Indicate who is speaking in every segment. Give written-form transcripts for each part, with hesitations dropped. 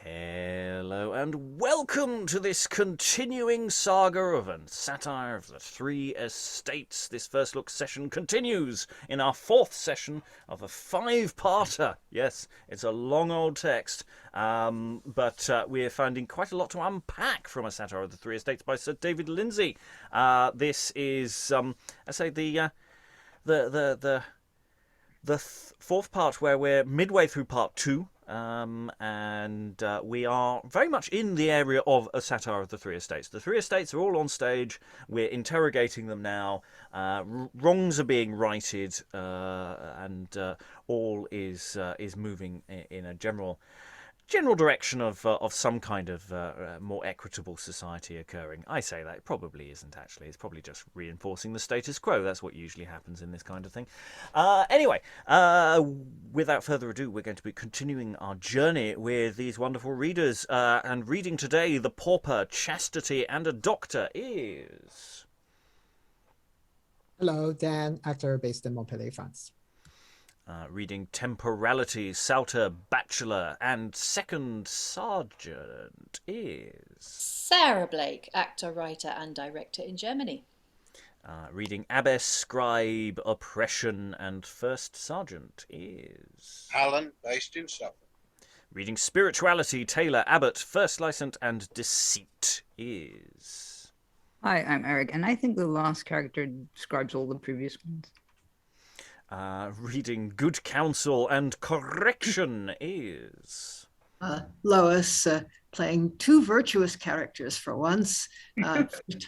Speaker 1: Hello and welcome to this continuing saga of An Satire of the Three Estates. This first look session continues in our fourth session of a five-parter. Yes, it's a long old text, but we're finding quite a lot to unpack from A Satire of the Three Estates by Sir David Lindsay. This is, I say, the fourth part where we're midway through part two. And we are very much in the area of A Satire of the Three Estates. The Three Estates are all on stage. We're interrogating them now. Wrongs are being righted, and all is moving in a general direction of some kind of more equitable society occurring. I say that it probably isn't actually. It's probably just reinforcing the status quo. That's what usually happens in this kind of thing. Anyway, without further ado, we're going to be continuing our journey with these wonderful readers. And reading today, The Pauper, Chastity and a Doctor is...
Speaker 2: Hello, Dan, actor based in Montpellier, France.
Speaker 1: Reading Temporality, Sauter, Bachelor, and Second Sergeant is...
Speaker 3: Sarah Blake, actor, writer, and director in Germany.
Speaker 1: Reading Abbess, Scribe, Oppression, and First Sergeant is...
Speaker 4: Alan, based in Suffolk.
Speaker 1: Reading Spirituality, Taylor, Abbott, First Lieutenant, and Deceit is...
Speaker 5: Hi, I'm Eric, and I think the last character describes all the previous ones.
Speaker 1: Reading Good Counsel and Correction is...
Speaker 6: Lois, playing two virtuous characters for once,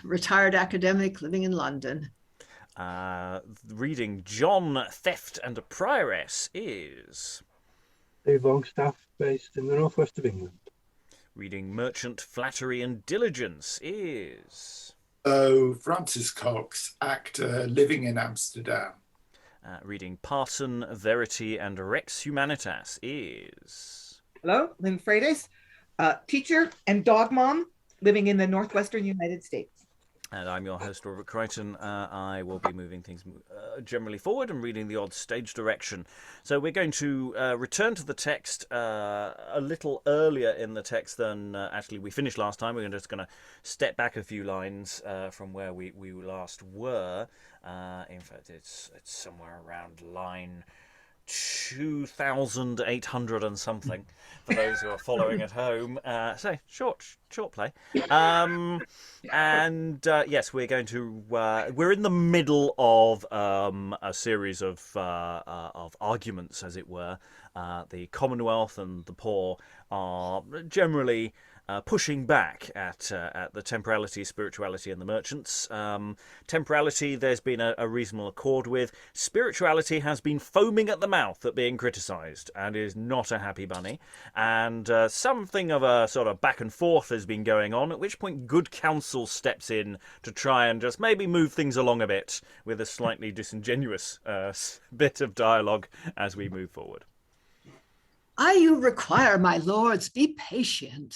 Speaker 6: retired academic living in London.
Speaker 1: Reading John, Theft and a Prioress is...
Speaker 7: Dave Longstaff, based in the northwest of England.
Speaker 1: Reading Merchant, Flattery and Diligence is...
Speaker 8: Francis Cox, actor, living in Amsterdam.
Speaker 1: Reading Parson, Verity and Rex Humanitas is...
Speaker 9: Hello, Lynn Freitas, teacher and dog mom living in the northwestern United States.
Speaker 1: And I'm your host, Robert Crighton. I will be moving things generally forward and reading the odd stage direction. So we're going to return to the text a little earlier in the text than actually we finished last time. We're just going to step back a few lines from where we last were. In fact, it's somewhere around line 2,800 and something for those who are following at home. So short play. Yes, we're going to we're in the middle of a series of arguments, as it were. The Commonwealth and the poor are generally pushing back at the temporality, spirituality, and the merchants. Temporality, there's been a reasonable accord with. Spirituality has been foaming at the mouth at being criticised and is not a happy bunny. And something of a sort of back and forth has been going on, at which point Good Counsel steps in to try and just maybe move things along a bit with a slightly disingenuous bit of dialogue as we move forward.
Speaker 6: You require, my lords, be patient.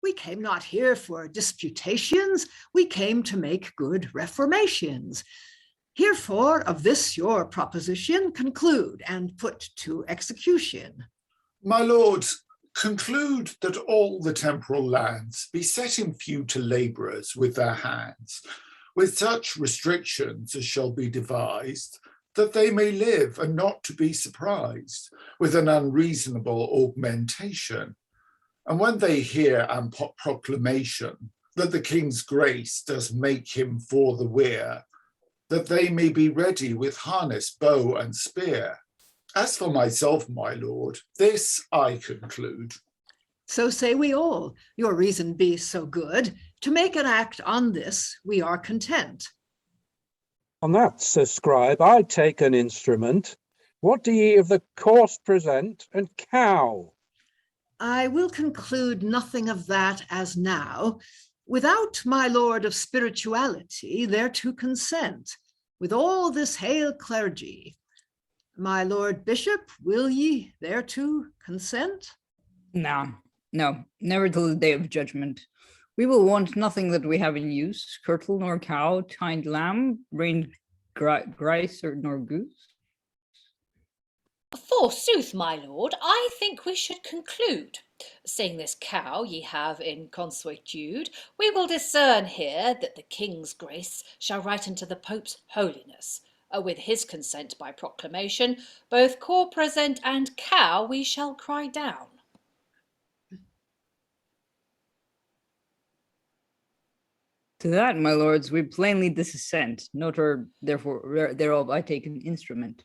Speaker 6: We came not here for disputations, we came to make good reformations. Herefore, of this your proposition, conclude and put to execution.
Speaker 8: My lords, conclude that all the temporal lands be set in few to labourers with their hands, with such restrictions as shall be devised, that they may live and not to be surprised with an unreasonable augmentation. And when they hear an proclamation that the king's grace does make him for the weir, that they may be ready with harness, bow and spear. As for myself, my lord, this I conclude.
Speaker 6: So say we all, your reason be so good, to make an act on this we are content.
Speaker 7: On that, Sir Scribe, I take an instrument. What do ye of the course present and cow?
Speaker 6: I will conclude nothing of that as now, without my lord of spirituality thereto consent, with all this hale clergy. My lord bishop, will ye thereto consent?
Speaker 5: No, never till the day of judgment. We will want nothing that we have in use, curtle nor cow, tined lamb, reined grice nor goose.
Speaker 3: Forsooth, my lord, I think we should conclude. Seeing this cow ye have in consuetude, we will discern here that the king's grace shall write unto the Pope's holiness. With his consent by proclamation, both corpresent and cow we shall cry down.
Speaker 5: To that, my lords, we plainly disassent. Notor, therefore, thereof I take an instrument.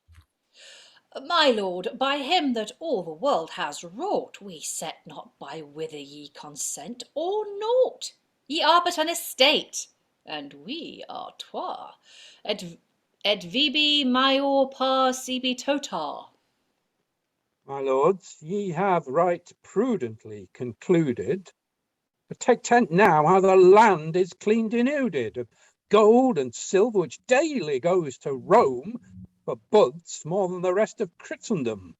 Speaker 3: My lord, by him that all the world has wrought, we set not by whither ye consent or naught. Ye are but an estate, and we are twa, et vibi major par sibi tota.
Speaker 7: My lords, ye have right prudently concluded. But take tent now how the land is clean denuded of gold and silver, which daily goes to Rome for buds more than the rest of Christendom.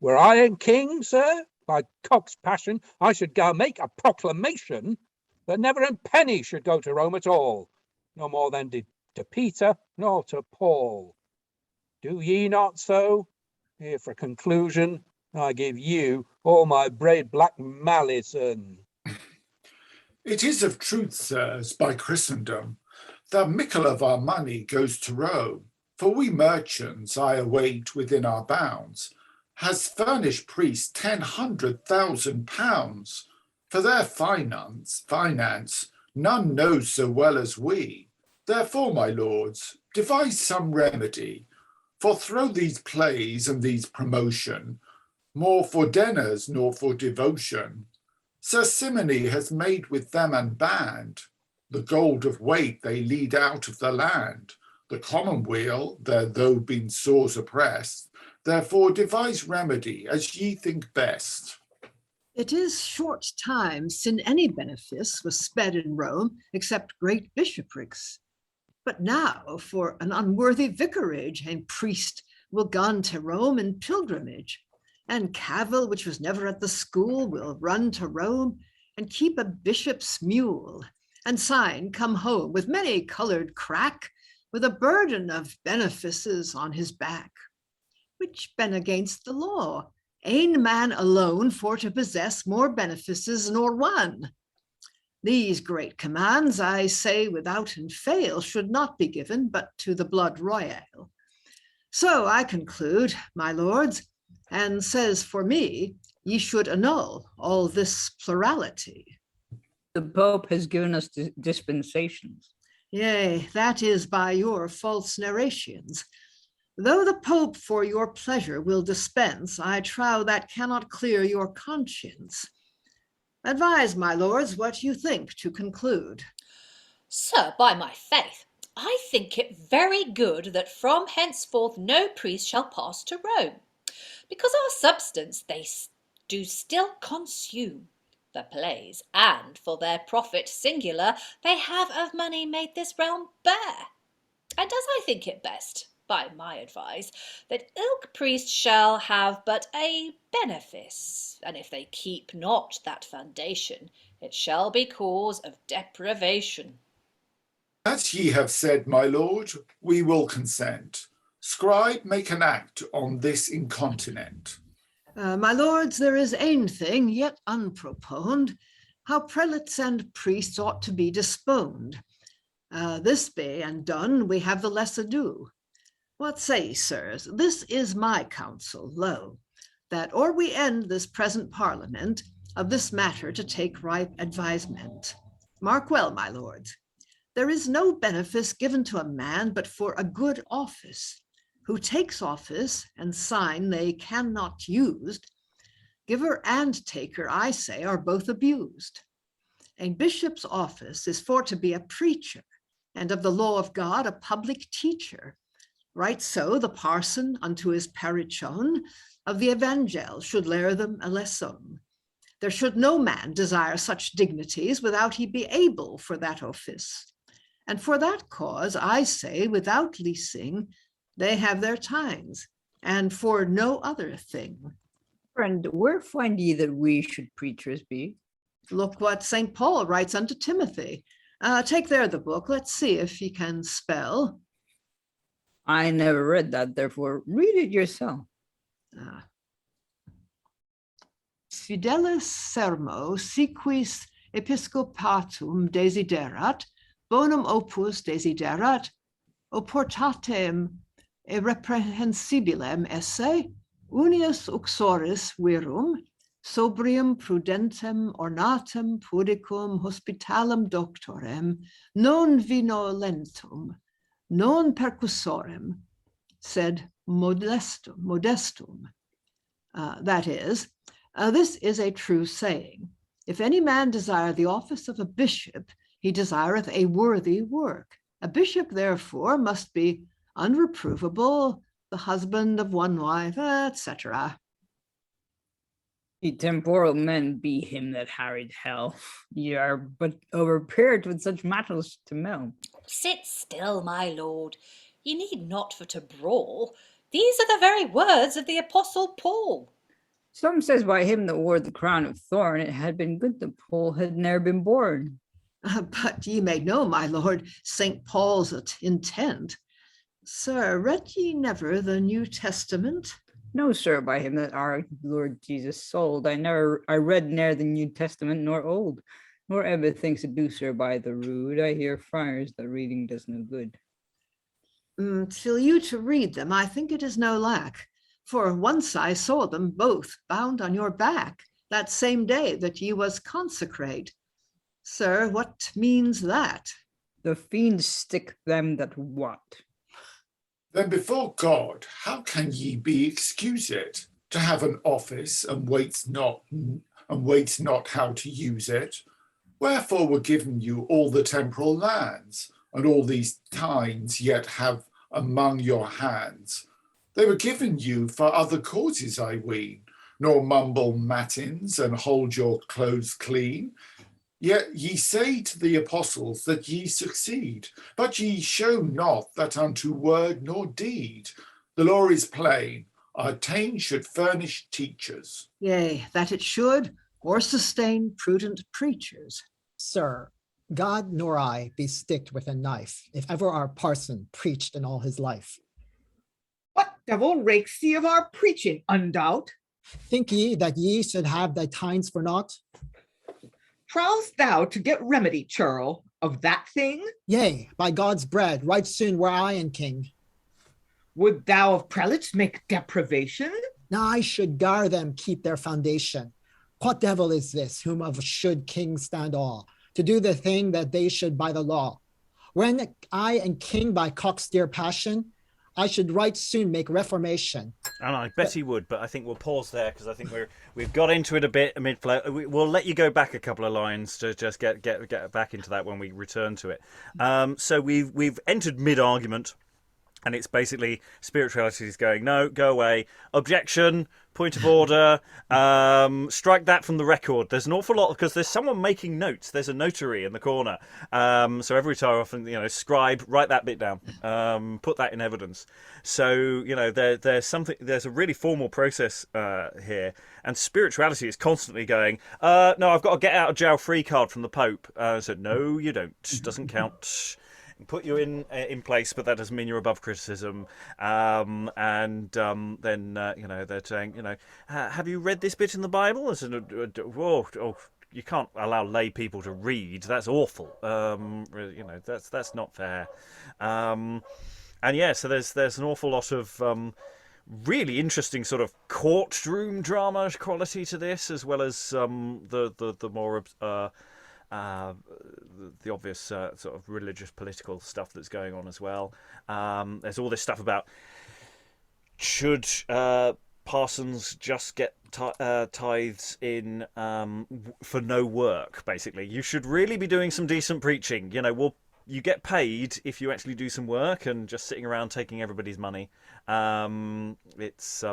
Speaker 7: Were I a king, sir, by cock's passion, I should go make a proclamation that never a penny should go to Rome at all, no more than did to Peter nor to Paul. Do ye not so? Here for conclusion, I give you all my braid black malison.
Speaker 8: It is of truth, sirs, by Christendom, that mickle of our money goes to Rome. For we merchants, I await within our bounds, has furnished priests £100,000. For their finance, none knows so well as we. Therefore, my lords, devise some remedy, for through these plays and these promotion, more for dinners nor for devotion, Sir Simony has made with them and band, the gold of weight they lead out of the land. The commonweal, there though been sores oppressed, therefore devise remedy as ye think best.
Speaker 6: It is short time sin any benefice was sped in Rome, except great bishoprics. But now for an unworthy vicarage, and priest will gone to Rome in pilgrimage, and cavil, which was never at the school, will run to Rome and keep a bishop's mule, and sign come home with many colored crack, with a burden of benefices on his back, which been against the law. Ane man alone for to possess more benefices nor one. These great commands, I say without and fail, should not be given but to the blood royal. So I conclude, my lords, and says for me, ye should annul all this plurality.
Speaker 5: The Pope has given us dispensations.
Speaker 6: Yea, that is by your false narrations. Though the Pope for your pleasure will dispense, I trow that cannot clear your conscience. Advise, my lords, what you think to conclude.
Speaker 3: Sir, by my faith, I think it very good that from henceforth no priest shall pass to Rome, because our substance they do still consume. The plays, and for their profit singular, they have of money made this realm bare. And as I think it best, by my advice, that ilk priest shall have but a benefice, and if they keep not that foundation, it shall be cause of deprivation.
Speaker 8: As ye have said, my lord, we will consent. Scribe, make an act on this incontinent.
Speaker 6: My lords, there is ane thing yet unproponed, how prelates and priests ought to be disponed. This be and done, we have the less ado. What say ye, sirs? This is my counsel, lo, that or we end this present parliament, of this matter to take ripe advisement. Mark well, my lords, there is no benefice given to a man but for a good office. Who takes office and sign they cannot used, giver and taker, I say, are both abused. A bishop's office is for to be a preacher, and of the law of God a public teacher. Right so the parson unto his parichon of the evangel should lare them a lesson. There should no man desire such dignities without he be able for that office. And for that cause, I say, without leasing, they have their times, and for no other thing.
Speaker 5: Friend, where find ye that we should preachers be?
Speaker 6: Look what St. Paul writes unto Timothy. Take there the book, let's see if ye can spell.
Speaker 5: I never read that, therefore read it yourself.
Speaker 6: Fidelis sermo siquis episcopatum desiderat, bonum opus desiderat, oportatem irreprehensibilem esse, unius uxoris virum, sobrium prudentem ornatem pudicum hospitalem doctorem, non vinolentum, non percussorem, sed modestum. That is, this is a true saying. If any man desire the office of a bishop, he desireth a worthy work. A bishop, therefore, must be unreprovable, the husband of one wife, etc.
Speaker 5: Ye temporal men be him that harried hell. Ye are but overprepared with such matters to mell.
Speaker 3: Sit still, my lord. You need not for to brawl. These are the very words of the Apostle Paul.
Speaker 5: Some says by him that wore the crown of thorn, it had been good that Paul had ne'er been born.
Speaker 6: But ye may know, my lord, St. Paul's intent. Sir, read ye never the New Testament?
Speaker 5: No, sir, by him that our Lord Jesus sold. I read ne'er the New Testament nor Old, nor ever thinks to do, sir, by the rude. I hear friars that reading does no good.
Speaker 6: Till you to read them, I think it is no lack. For once I saw them both bound on your back, that same day that ye was consecrate. Sir, what means that?
Speaker 5: The fiends stick them that what?
Speaker 8: Then before God, how can ye be excused to have an office and wait not how to use it? Wherefore were given you all the temporal lands, and all these tines yet have among your hands. They were given you for other causes, I ween, nor mumble matins and hold your clothes clean. Yet ye say to the apostles that ye succeed, but ye show not that unto word nor deed. The law is plain, our tain should furnish teachers.
Speaker 6: Yea, that it should, or sustain prudent preachers.
Speaker 2: Sir, God nor I be sticked with a knife, if ever our parson preached in all his life.
Speaker 9: What devil rakes ye of our preaching, undoubt?
Speaker 2: Think ye that ye should have thy tines for naught?
Speaker 9: Trowest thou to get remedy, churl, of that thing?
Speaker 2: Yea, by God's bread, right soon were I and king.
Speaker 9: Would thou of prelates make deprivation?
Speaker 2: Now I should gar them keep their foundation. What devil is this, whom of should kings stand awe, to do the thing that they should by the law? When I and king by cock-steer passion, I should right soon make reformation.
Speaker 1: And I bet he would, but I think we'll pause there because I think we've got into it a bit mid-flow. We'll let you go back a couple of lines to just get back into that when we return to it. So we've entered mid-argument, and it's basically spirituality is going, no, go away, objection, point of order, strike that from the record. There's an awful lot because there's someone making notes. There's a notary in the corner. So every time often, scribe, write that bit down, put that in evidence. So, there's a really formal process here. And spirituality is constantly going, no, I've got a get out of jail free card from the Pope. So no, you don't. Doesn't count. Put you in place, but that doesn't mean you're above criticism. Then they're saying, have you read this bit in the Bible? I said, whoa, you can't allow lay people to read. That's awful. That's not fair. So there's an awful lot of really interesting sort of courtroom drama quality to this, as well as the more the obvious sort of religious political stuff that's going on as well. There's all this stuff about should parsons just get tithes in for no work, basically. You should really be doing some decent preaching. You get paid if you actually do some work, and just sitting around taking everybody's money. It's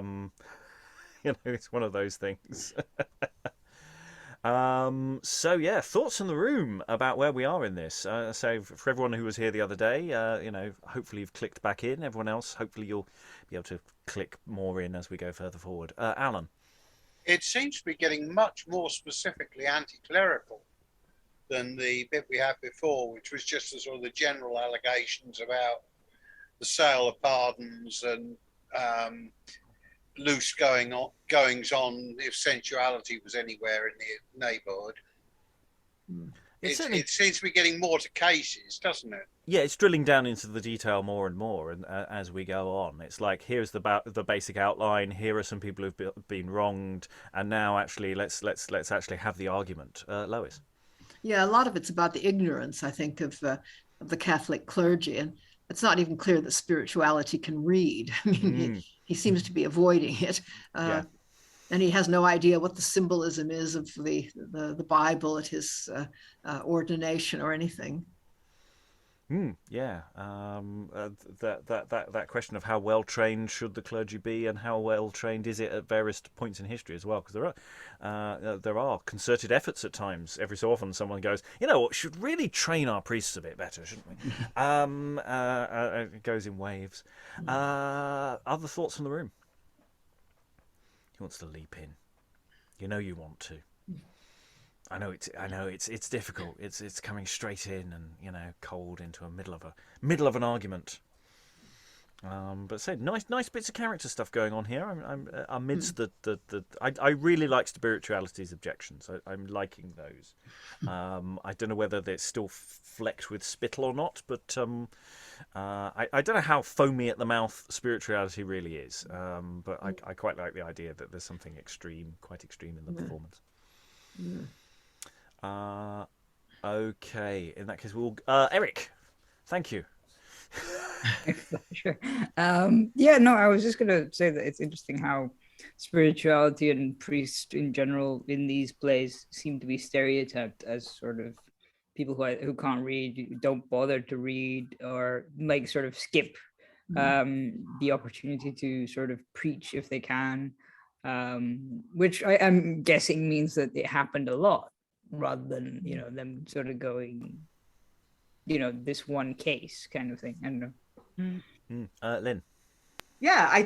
Speaker 1: it's one of those things. Thoughts in the room about where we are in this. So for everyone who was here the other day, hopefully you've clicked back in. Everyone else, hopefully you'll be able to click more in as we go further forward. Alan?
Speaker 4: It seems to be getting much more specifically anti-clerical than the bit we had before, which was just the sort of the general allegations about the sale of pardons and loose goings on if sensuality was anywhere in the neighbourhood. It seems to be getting more to cases, doesn't it?
Speaker 1: Yeah, it's drilling down into the detail more and more, and as we go on, it's like, here's the basic outline. Here are some people who've been wronged, and now actually let's actually have the argument. Lois.
Speaker 6: Yeah, a lot of it's about the ignorance, I think, of the Catholic clergy, and it's not even clear that spirituality can read. I mean, he seems to be avoiding it.
Speaker 1: Yeah.
Speaker 6: And he has no idea what the symbolism is of the Bible at his ordination or anything.
Speaker 1: Yeah. That question of how well trained should the clergy be, and how well trained is it at various points in history as well? Because there are concerted efforts at times. Every so often, someone goes, you know what, should really train our priests a bit better, shouldn't we? It goes in waves. Other thoughts from the room? He wants to leap in. You know you want to. I know it's difficult. It's coming straight in and cold into a middle of an argument. But say nice bits of character stuff going on here. I'm amidst I really like spirituality's objections. I'm liking those. I don't know whether they're still flecked with spittle or not, but I don't know how foamy at the mouth spirituality really is. But I quite like the idea that there's something quite extreme in the performance. Okay, in that case, Eric, thank you.
Speaker 5: Sure. I was just gonna say that it's interesting how spirituality and priests in general in these plays seem to be stereotyped as sort of people who can't read, don't bother to read, or like sort of skip the opportunity to sort of preach if they can, which I'm guessing means that it happened a lot, rather than them sort of going this one case kind of thing. I don't know.
Speaker 1: Lynn.
Speaker 9: Yeah,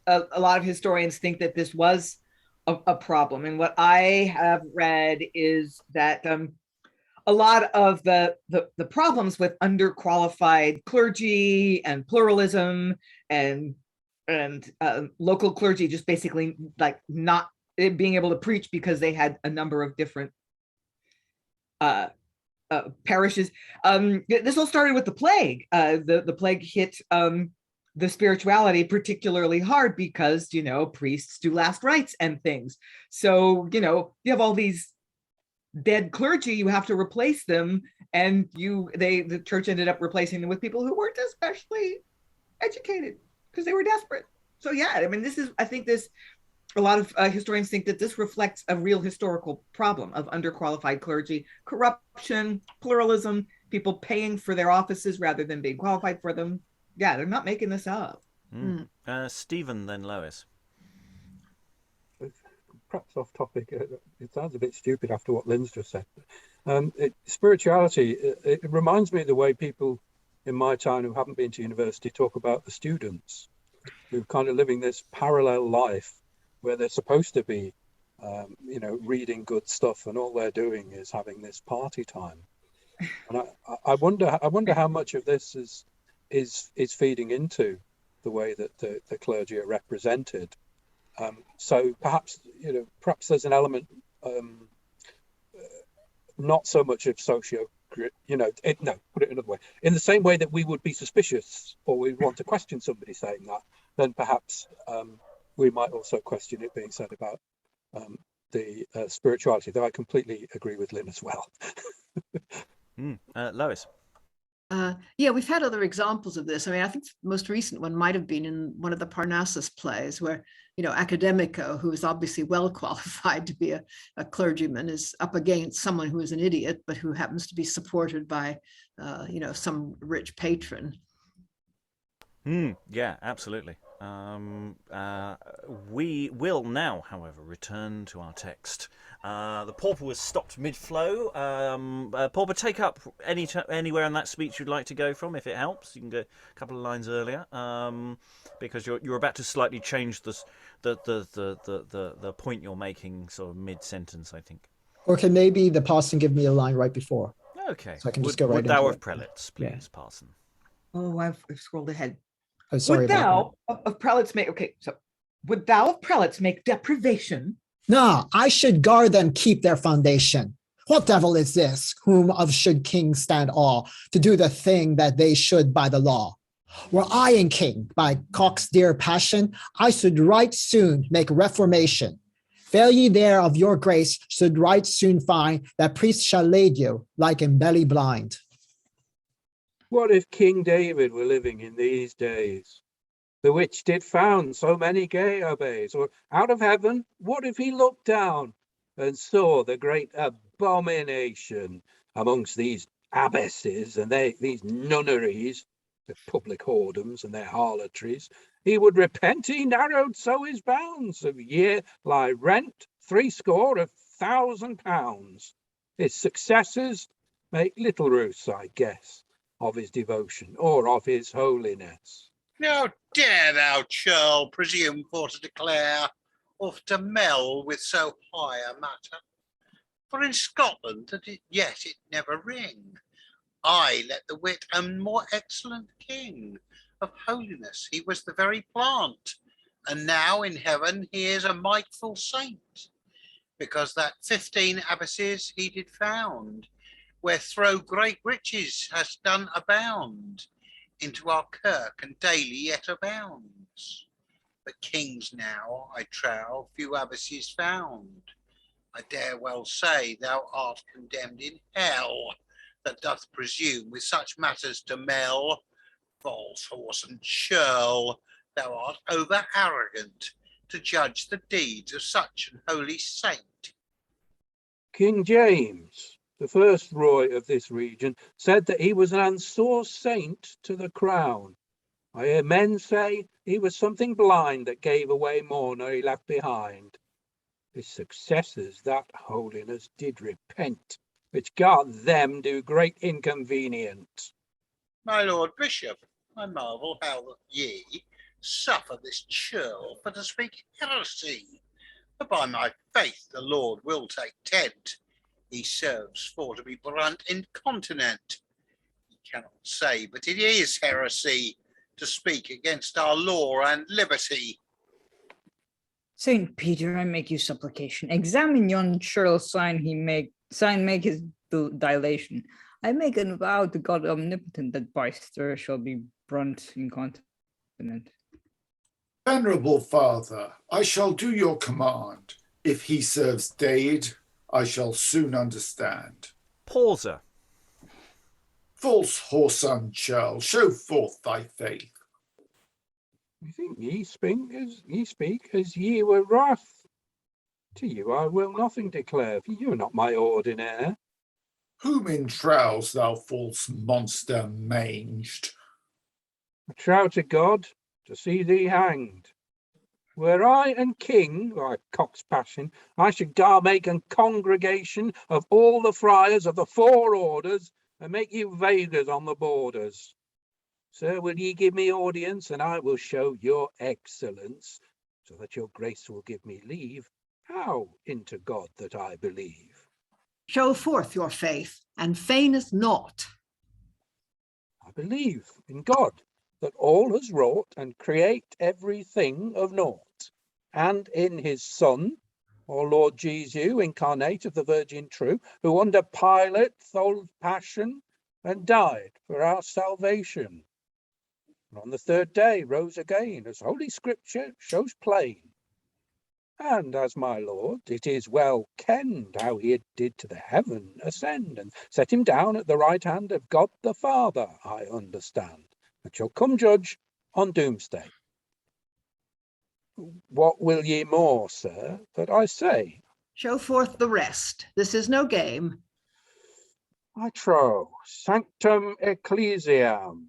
Speaker 9: a lot of historians think that this was a problem, and what I have read is that a lot of the problems with underqualified clergy and pluralism and local clergy just basically like not being able to preach because they had a number of different parishes. This all started with the plague. The plague hit the spirituality particularly hard because priests do last rites and things. So you have all these dead clergy, you have to replace them, and the church ended up replacing them with people who weren't especially educated because they were desperate. So yeah, I mean, a lot of historians think that this reflects a real historical problem of underqualified clergy, corruption, pluralism, people paying for their offices rather than being qualified for them. Yeah, they're not making this up.
Speaker 1: Stephen, then Lois.
Speaker 7: Perhaps off topic, it sounds a bit stupid after what Lynn's just said. Spirituality, it reminds me of the way people in my town who haven't been to university talk about the students who are kind of living this parallel life where they're supposed to be, reading good stuff, and all they're doing is having this party time. And I wonder how much of this is feeding into the way that the clergy are represented. So perhaps there's an element, not so much of put it another way. In the same way that we would be suspicious or we want to question somebody saying that, then perhaps we might also question it being said about the spirituality, though I completely agree with Lynn as well.
Speaker 1: Lois.
Speaker 6: Yeah, we've had other examples of this. I mean, I think the most recent one might have been in one of the Parnassus plays where, Academico, who is obviously well qualified to be a clergyman, is up against someone who is an idiot, but who happens to be supported by, some rich patron.
Speaker 1: Yeah, absolutely. We will now, however, return to our text. The pauper was stopped mid-flow. Pauper, take up anywhere in that speech you'd like to go from, if it helps. You can go a couple of lines earlier, because you're about to slightly change the point you're making, sort of mid-sentence, I think.
Speaker 2: Or can maybe the parson give me a line right before?
Speaker 1: Okay.
Speaker 2: So I can just go right
Speaker 1: into
Speaker 2: into
Speaker 1: it. Of prelates, please,
Speaker 2: Yeah.
Speaker 1: parson.
Speaker 9: Oh, I've scrolled ahead.
Speaker 2: Oh, sorry
Speaker 9: Would
Speaker 2: about that.
Speaker 9: thou of prelates make, okay, so would thou of prelates make deprivation?
Speaker 2: No, I should guard them, keep their foundation. What devil is this, whom of should kings stand awe, to do the thing that they should by the law? Were I in king, by cock's dear passion, I should right soon make reformation. Fail ye there of your grace, should right soon find that priests shall lead you like in belly blind.
Speaker 7: What if King David were living in these days, the which did found so many gay obbeys? Or out of heaven, what if he looked down and saw the great abomination amongst these abbesses and these nunneries, the public whoredoms and their harlotries? He would repent, he narrowed so his bounds, of year lie rent 70,000 pounds. His successors make little use, I guess, of his devotion or of his holiness.
Speaker 4: How dare thou, churl, presume for to declare, or to mell with so high a matter? For in Scotland yet it never ring. I let the wit a more excellent king. Of holiness he was the very plant, and now in heaven he is a mightful saint, because that 15 abbesses he did found, where throw great riches has done abound, into our kirk and daily yet abounds. But kings now, I trow, few abbesses found. I dare well say thou art condemned in hell, that doth presume with such matters to mell. False horse and churl, thou art over arrogant to judge the deeds of such an holy saint.
Speaker 7: King James, the first Roy of this region, said that he was an unsore saint to the crown. I hear men say he was something blind that gave away more nor he left behind. His successors that holiness did repent, which got them do great inconvenience.
Speaker 4: My lord bishop, I marvel how that ye suffer this churl for to speak heresy. But by my faith the Lord will take tent. He serves for to be brunt incontinent. He cannot say, but it is heresy to speak against our law and liberty.
Speaker 5: Saint Peter, I make you supplication. Examine yon churl's sign make his dilation. I make a vow to God omnipotent that by stir shall be brunt incontinent.
Speaker 8: Venerable father, I shall do your command. If he serves Dade, I shall soon understand.
Speaker 1: Pauser.
Speaker 8: False whoreson churl, show forth thy faith.
Speaker 7: I think ye speak as ye were wrath. To you I will nothing declare, for you are not my ordinaire.
Speaker 8: Whom in trowels thou false monster manged?
Speaker 7: I trow to God to see thee hanged. Were I and king, like cock's passion, I should gar make a congregation of all the friars of the 4 orders, and make you vaguers on the borders. Sir, will ye give me audience, and I will show your excellence, so that your grace will give me leave, how into God that I believe.
Speaker 6: Show forth your faith, and feigneth naught.
Speaker 7: I believe in God, that all has wrought and create everything of naught, and in his Son, our Lord Jesus, incarnate of the Virgin true, who under Pilate thole passion and died for our salvation. And on the 3rd day rose again, as Holy Scripture shows plain. And as my Lord, it is well kenned how he did to the heaven ascend, and set him down at the right hand of God the Father, I understand, and shall come judge on doomsday. What will ye more, sir, that I say?
Speaker 6: Show forth the rest. This is no game.
Speaker 7: I trow, sanctum ecclesiam,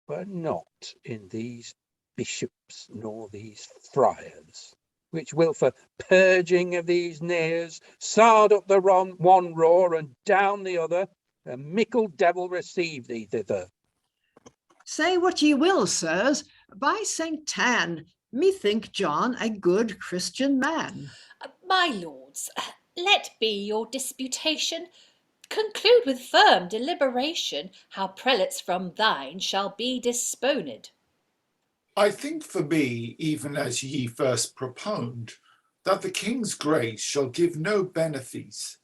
Speaker 7: but not in these bishops nor these friars, which will for purging of these nares sard up the one roar and down the other, a mickle devil receive thee thither.
Speaker 6: Say what ye will, sirs. By Saint Tan, methink John a good Christian man.
Speaker 3: My lords, let be your disputation. Conclude with firm deliberation how prelates from thine shall be disponed.
Speaker 8: I think for me, even as ye first proponed, that the king's grace shall give no benefice,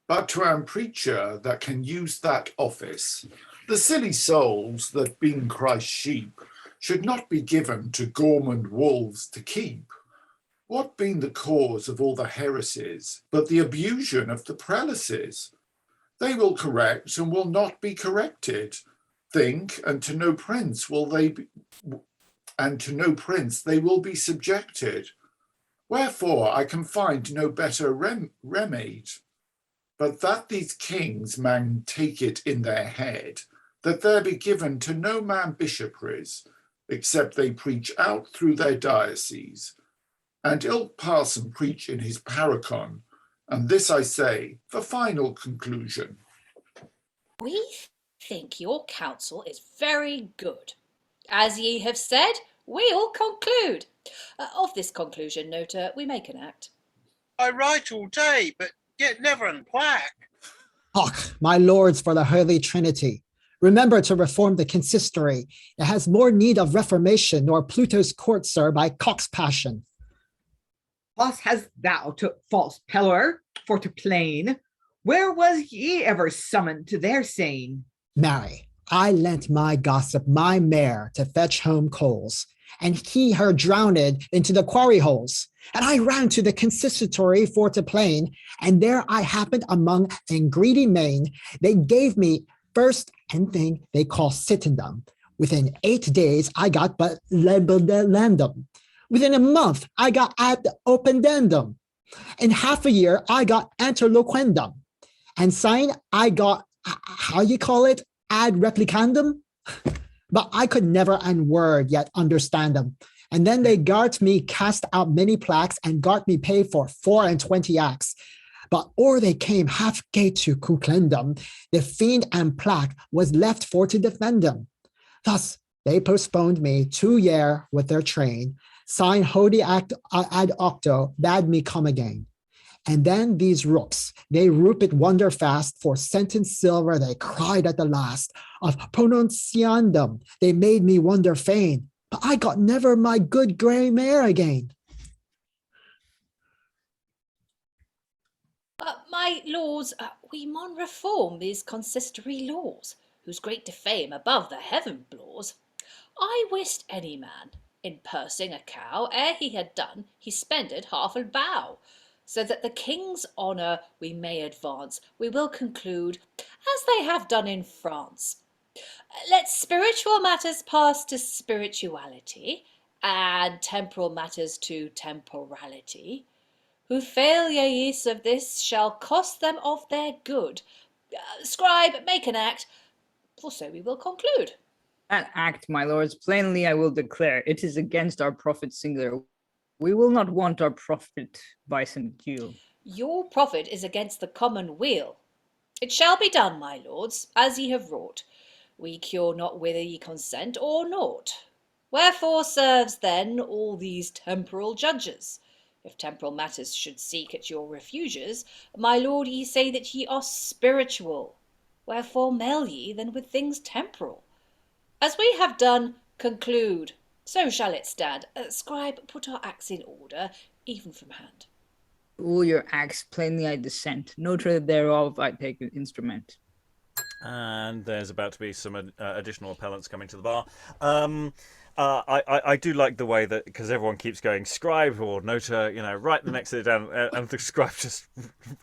Speaker 8: but to an preacher that can use that office. The silly souls that being Christ's sheep should not be given to gourmand wolves to keep. What been the cause of all the heresies, but the abusion of the prelacies? They will correct and will not be corrected. Think, and to no prince they will be subjected. Wherefore I can find no better remede, but that these kings man take it in their head, that there be given to no man bishoprics, except they preach out through their diocese, and ilk parson preach in his paracon, and this I say for final conclusion.
Speaker 3: We think your counsel is very good. As ye have said, we'll conclude. Of this conclusion, Nota, we make an act.
Speaker 4: I write all day, but yet never unplack.
Speaker 2: Och, my lords, for the Holy Trinity, remember to reform the consistory. It has more need of reformation nor Pluto's court, sir, by cock's passion.
Speaker 9: Thus hast thou took false peller for to plain. Where was ye ever summoned to their saying?
Speaker 2: Marry, I lent my gossip, my mare, to fetch home coals, and he her drowned into the quarry holes. And I ran to the consistory for to plain, and there I happened among an greedy main. They gave me first and thing they call sittendom. Within 8 days, I got but labellendum. Within a month, I got ad opendendum. In half a year, I got interloquendum. And sign, I got, how you call it, ad replicandum? But I could never an word yet understand them. And then they got me cast out many plaques and got me paid for 24 acts. But or they came half gate to Cuclendum, the fiend and plaque was left for to defend them. Thus they postponed me 2 year with their train, signed Hodi act ad octo, bade me come again. And then these rooks, they rouped wonder fast, for sentence silver they cried at the last, of pronunciandum they made me wonder fain, but I got never my good grey mare again.
Speaker 3: My lords, we maun reform these consistory laws, whose great defame above the heaven blaws. I wist any man, in pursing a cow, ere he had done, he spended half a bow. So that the king's honour we may advance, we will conclude, as they have done in France. Let spiritual matters pass to spirituality, and temporal matters to temporality. Who fail yeis of this shall cost them of their good. Scribe, make an act, for so we will conclude.
Speaker 5: That act, my lords, plainly I will declare, it is against our profit singular. We will not want our profit by St. Giles.
Speaker 3: Your profit is against the common weal. It shall be done, my lords, as ye have wrought. We cure not whether ye consent or naught. Wherefore serves then all these temporal judges? If temporal matters should seek at your refuges, my lord, ye say that ye are spiritual. Wherefore meddle ye then with things temporal? As we have done, conclude. So shall it stand. Scribe, put our acts in order, even from hand.
Speaker 5: All your acts plainly I dissent. Note thereof I take an instrument.
Speaker 1: And there's about to be some additional appellants coming to the bar. I do like the way that, because everyone keeps going scribe or nota, right the next to it down, and the scribe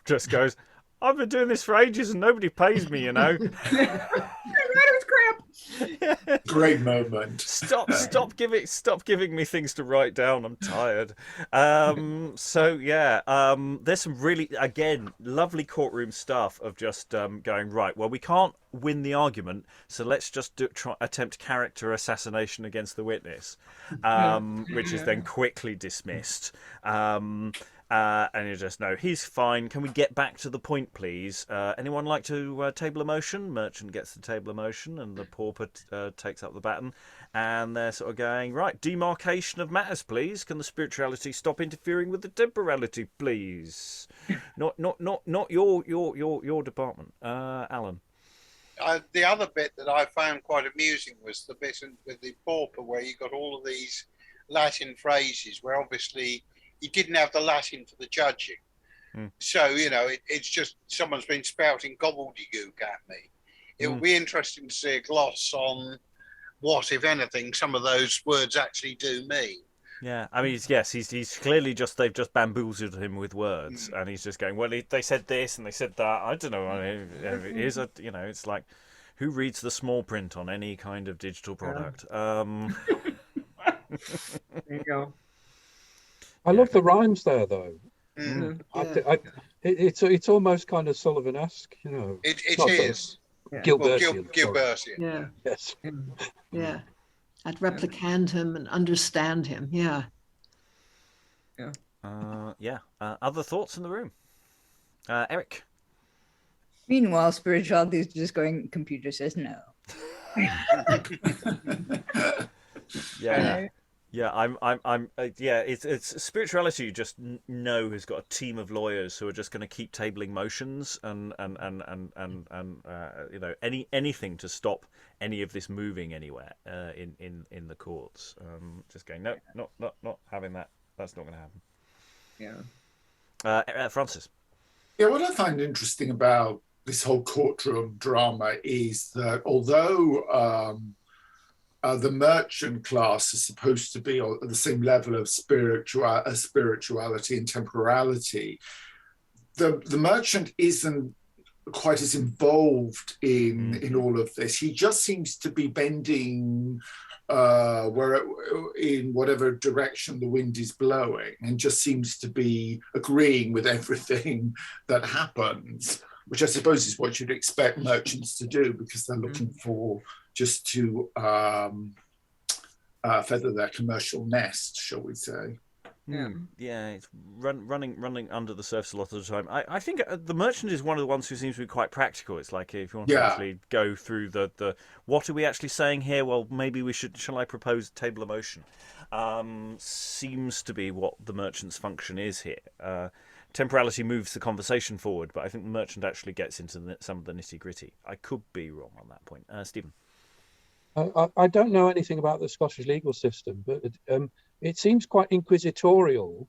Speaker 1: just goes, I've been doing this for ages and nobody pays me,
Speaker 9: Writer's cramp.
Speaker 8: Great moment.
Speaker 1: Stop giving me things to write down. I'm tired. There's some really, again, lovely courtroom stuff of just going, right, well, we can't win the argument, so let's just attempt character assassination against the witness, which is then quickly dismissed. And you just know he's fine. Can we get back to the point, please? Anyone like to table a motion? Merchant gets the table a motion, and the pauper takes up the baton. And they're sort of going, right, demarcation of matters, please. Can the spirituality stop interfering with the temporality, please? Not your department, Alan.
Speaker 4: The other bit that I found quite amusing was the bit with the pauper where you got all of these Latin phrases where obviously you didn't have the Latin for the judging. So, it's just someone's been spouting gobbledygook at me. It will be interesting to see a gloss on what, if anything, some of those words actually do mean.
Speaker 1: Yeah, I mean, he's clearly they've just bamboozled him with words, and he's just going, well, they said this and they said that. I don't know. I mean, it's like, who reads the small print on any kind of digital product?
Speaker 9: There you go.
Speaker 7: I love the rhymes there, though.
Speaker 2: Yeah.
Speaker 7: It's almost kind of Sullivan-esque,
Speaker 4: It
Speaker 7: not
Speaker 4: is.
Speaker 7: Gilbertian.
Speaker 4: Gilbertian.
Speaker 6: Yeah.
Speaker 7: Yes.
Speaker 6: Yeah. I'd replicand him and understand him. Yeah.
Speaker 1: Other thoughts in the room? Eric?
Speaker 5: Meanwhile, spirituality is just going, computer says no.
Speaker 1: Yeah. Yeah, it's spirituality. You just know has got a team of lawyers who are just going to keep tabling motions and anything to stop any of this moving anywhere in the courts. Just going, no, not having that. That's not going to happen.
Speaker 9: Yeah.
Speaker 1: Francis.
Speaker 8: Yeah, what I find interesting about this whole courtroom drama is that although the merchant class is supposed to be at the same level of spirituality and temporality, the merchant isn't quite as involved in all of this. He just seems to be bending in whatever direction the wind is blowing, and just seems to be agreeing with everything that happens, which I suppose is what you'd expect merchants to do, because they're looking for just to feather their commercial nest, shall we say.
Speaker 1: Yeah, it's running under the surface a lot of the time. I think the merchant is one of the ones who seems to be quite practical. It's like, if you want to actually go through the what are we actually saying here? Well, maybe shall I propose table of motion? Seems to be what the merchant's function is here. Temporality moves the conversation forward, but I think the merchant actually gets into some of the nitty-gritty. I could be wrong on that point. Stephen?
Speaker 7: I don't know anything about the Scottish legal system, but it seems quite inquisitorial,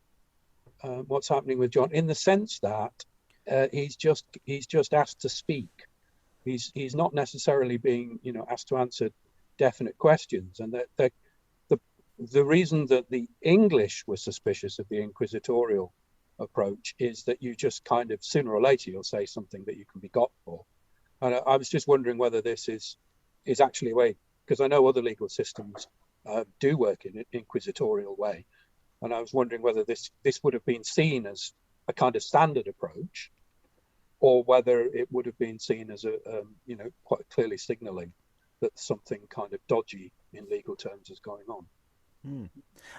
Speaker 7: what's happening with John, in the sense that he's just asked to speak. He's not necessarily being asked to answer definite questions, and that the reason that the English were suspicious of the inquisitorial approach is that you just kind of, sooner or later, you'll say something that you can be got for. And I was just wondering whether this is actually a way, because I know other legal systems do work in an inquisitorial way, and I was wondering whether this would have been seen as a kind of standard approach, or whether it would have been seen as a quite clearly signalling that something kind of dodgy in legal terms is going on.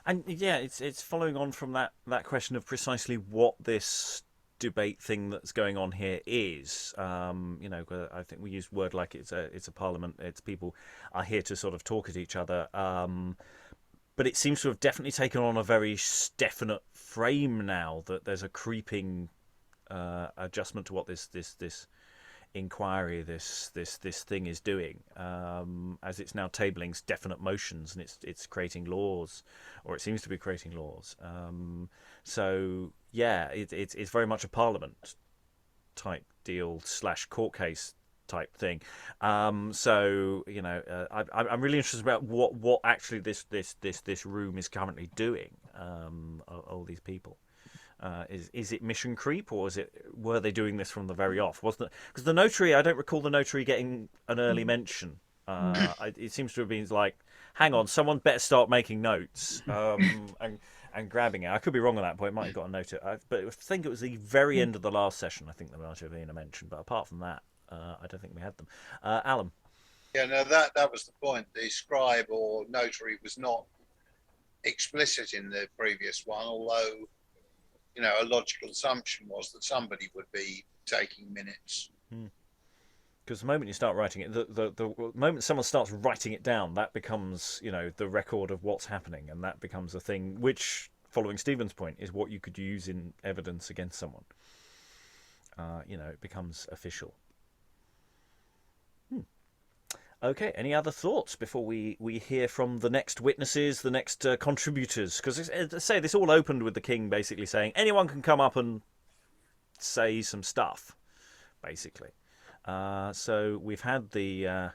Speaker 1: And yeah, it's following on from that question of precisely what this debate thing that's going on here is. I think we use word like it's a parliament. It's people are here to sort of talk at each other. But it seems to have definitely taken on a very definite frame now, that there's a creeping adjustment to what this inquiry, this thing is doing, as it's now tabling definite motions, and it's creating laws, or it seems to be creating laws. So yeah, it's very much a parliament type deal / court case type thing. So I'm really interested about what actually this room is currently doing. All these people. Is it mission creep, or were they doing this from the very off? Wasn't it? Because the notary, I don't recall the notary getting an early mention. It seems to have been like, hang on, someone better start making notes and grabbing it. I could be wrong on that point. Might have got a note, but I think it was the very end of the last session. I think there might have been a mention, but apart from that, I don't think we had them. Alan.
Speaker 4: Yeah, no, that was the point. The scribe or notary was not explicit in the previous one, although a logical assumption was that somebody would be taking minutes.
Speaker 1: Because the moment you start writing it, the moment someone starts writing it down, that becomes, the record of what's happening, and that becomes a thing which, following Stephen's point, is what you could use in evidence against someone. It becomes official. Okay, any other thoughts before we hear from the next witnesses, the next contributors? Because, say, this all opened with the king basically saying anyone can come up and say some stuff, basically. So we've had the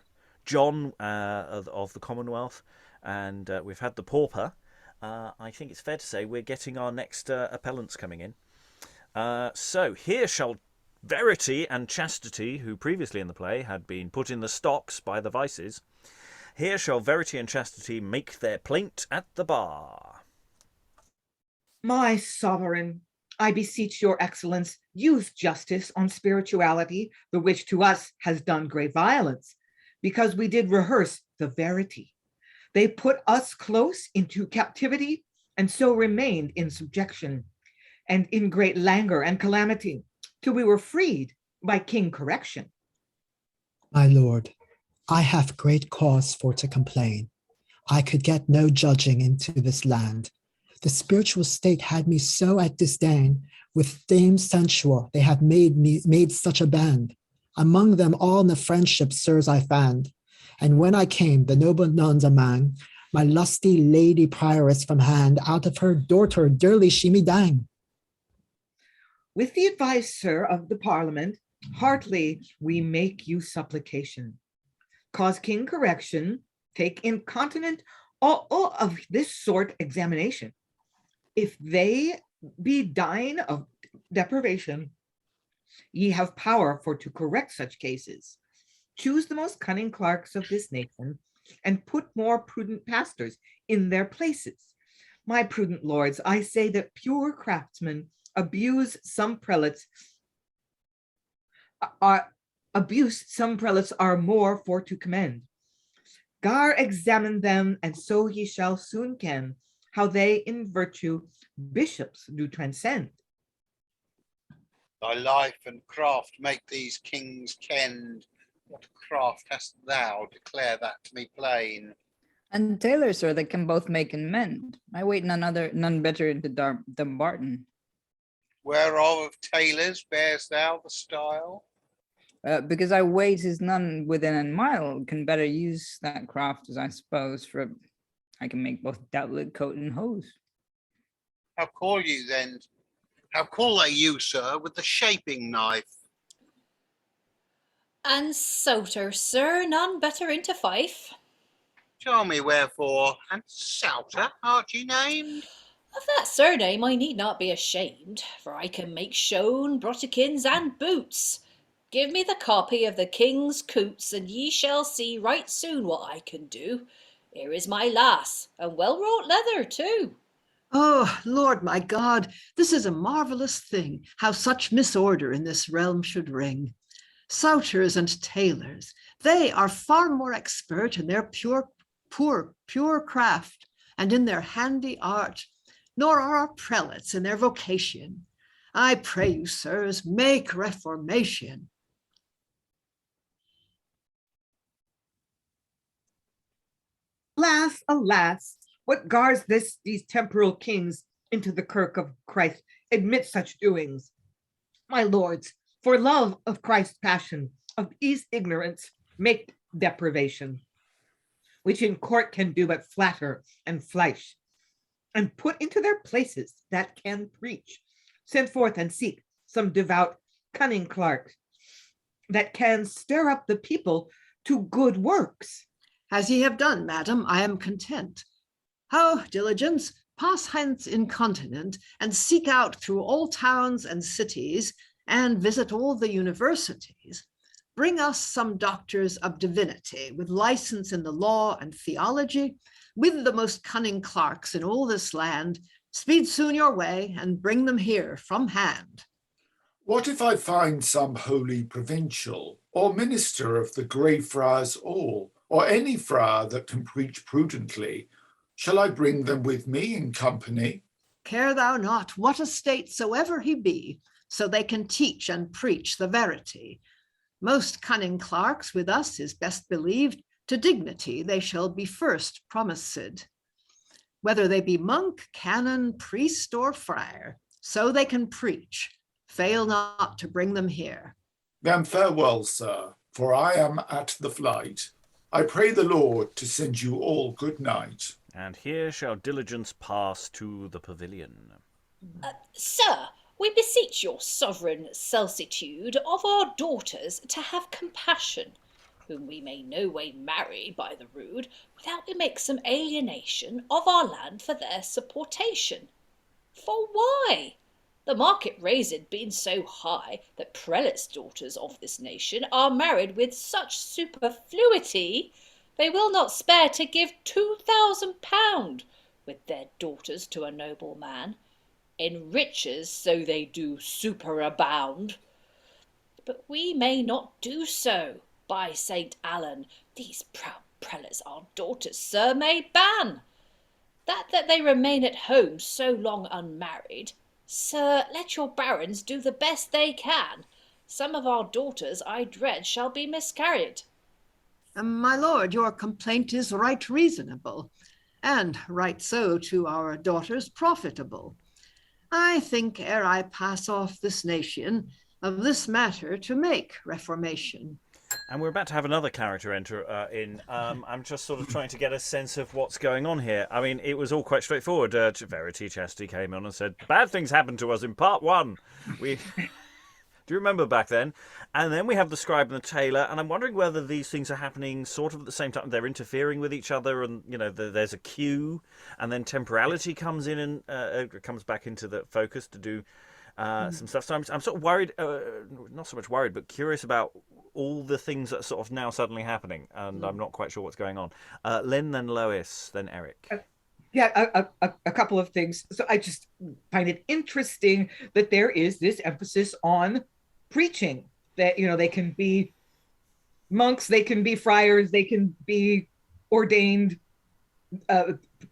Speaker 1: John of the Commonwealth, and we've had the pauper. I think it's fair to say we're getting our next appellants coming in. So here shall Verity and Chastity, who previously in the play had been put in the stocks by the vices, here shall Verity and Chastity make their plaint at the bar.
Speaker 9: My sovereign, I beseech your excellence, use justice on spirituality, the which to us has done great violence, because we did rehearse the verity. They put us close into captivity, and so remained in subjection, and in great languor and calamity, till we were freed by King Correction.
Speaker 2: My lord, I have great cause for to complain. I could get no judging into this land. The spiritual state had me so at disdain. With Dame Censure, they have made such a band. Among them all in the friendship, sirs, I fand. And when I came, the noble nuns among, my lusty lady prioress from hand, out of her daughter dearly she me dang.
Speaker 9: With the advice, sir, of the Parliament, heartily we make you supplication. Cause King Correction take incontinent all of this sort examination. If they be dying of deprivation, ye have power for to correct such cases. Choose the most cunning clerks of this nation, and put more prudent pastors in their places. My prudent lords, I say that pure craftsmen abuse some prelates are more for to commend. Gar examine them, and so ye shall soon ken how they in virtue bishops do transcend.
Speaker 4: Thy life and craft make these kings kend. What craft hast thou? Declare that to me plain.
Speaker 5: And tailors, sir, that can both make and mend. I wait none better into Dumbarton.
Speaker 4: Whereof of tailors bearest thou the style?
Speaker 5: Because I wait is none within a mile can better use that craft, as I suppose, for I can make both doublet, coat, and hose.
Speaker 4: How call you then? How call they you, sir, with the shaping knife?
Speaker 3: An Satire, sir, none better into Fife.
Speaker 4: Tell me wherefore, An Satire art ye named?
Speaker 3: Of that surname I need not be ashamed, for I can make shown, brotikins, and boots. Give me the copy of the King's Coots, and ye shall see right soon what I can do. Here is my lass, and well-wrought leather too.
Speaker 6: Oh, Lord my God, this is a marvelous thing, how such misorder in this realm should ring. Souters and tailors, they are far more expert in their pure craft and in their handy art, nor are our prelates in their vocation. I pray you, sirs, make reformation.
Speaker 9: Alas, alas, what gars these temporal kings into the kirk of Christ admit such doings? My lords, for love of Christ's passion, of ease ignorance, make deprivation, which in court can do but flatter and fleisch, and put into their places that can preach. Send forth and seek some devout, cunning clerks that can stir up the people to good works.
Speaker 6: As ye have done, madam, I am content. How, diligence, pass hence incontinent, and seek out through all towns and cities, and visit all the universities. Bring us some doctors of divinity, with license in the law and theology, with the most cunning clerks in all this land. Speed soon your way, and bring them here from hand.
Speaker 8: What if I find some holy provincial, or minister of the Grey Friars all, or any friar that can preach prudently? Shall I bring them with me in company?
Speaker 6: Care thou not what estate soever he be, so they can teach and preach the verity. Most cunning clerks with us is best believed, to dignity they shall be first promised. Whether they be monk, canon, priest, or friar, so they can preach. Fail not to bring them here.
Speaker 8: Then farewell, sir, for I am at the flight. I pray the Lord to send you all good night.
Speaker 1: And here shall diligence pass to the pavilion.
Speaker 3: Sir, we beseech your sovereign solicitude of our daughters to have compassion, whom we may no way marry by the rood, without we make some alienation of our land for their supportation. For why? The market raised being so high that prelates' daughters of this nation are married with such superfluity, they will not spare to give £2,000 with their daughters to a noble man. In riches so they do superabound. But we may not do so. By St. Allen, these proud prelates our daughters, sir, may ban. That they remain at home so long unmarried, sir, let your barons do the best they can. Some of our daughters, I dread, shall be miscarried.
Speaker 6: My lord, your complaint is right reasonable, and right so to our daughters profitable. I think ere I pass off this nation, of this matter to make reformation.
Speaker 1: And we're about to have another character enter in. I'm just sort of trying to get a sense of what's going on here. I mean, it was all quite straightforward. Verity Chastity came on and said, bad things happened to us in part one. Do you remember back then? And then we have the scribe and the tailor, and I'm wondering whether these things are happening sort of at the same time. They're interfering with each other, and there's a cue, and then temporality comes in and comes back into the focus to do some stuff. So I'm sort of worried, not so much worried, but curious about all the things that are sort of now suddenly happening, and I'm not quite sure what's going on. Lynn, then Lois, then Eric.
Speaker 9: Yeah, a couple of things. So I just find it interesting that there is this emphasis on preaching, that they can be monks, they can be friars, they can be ordained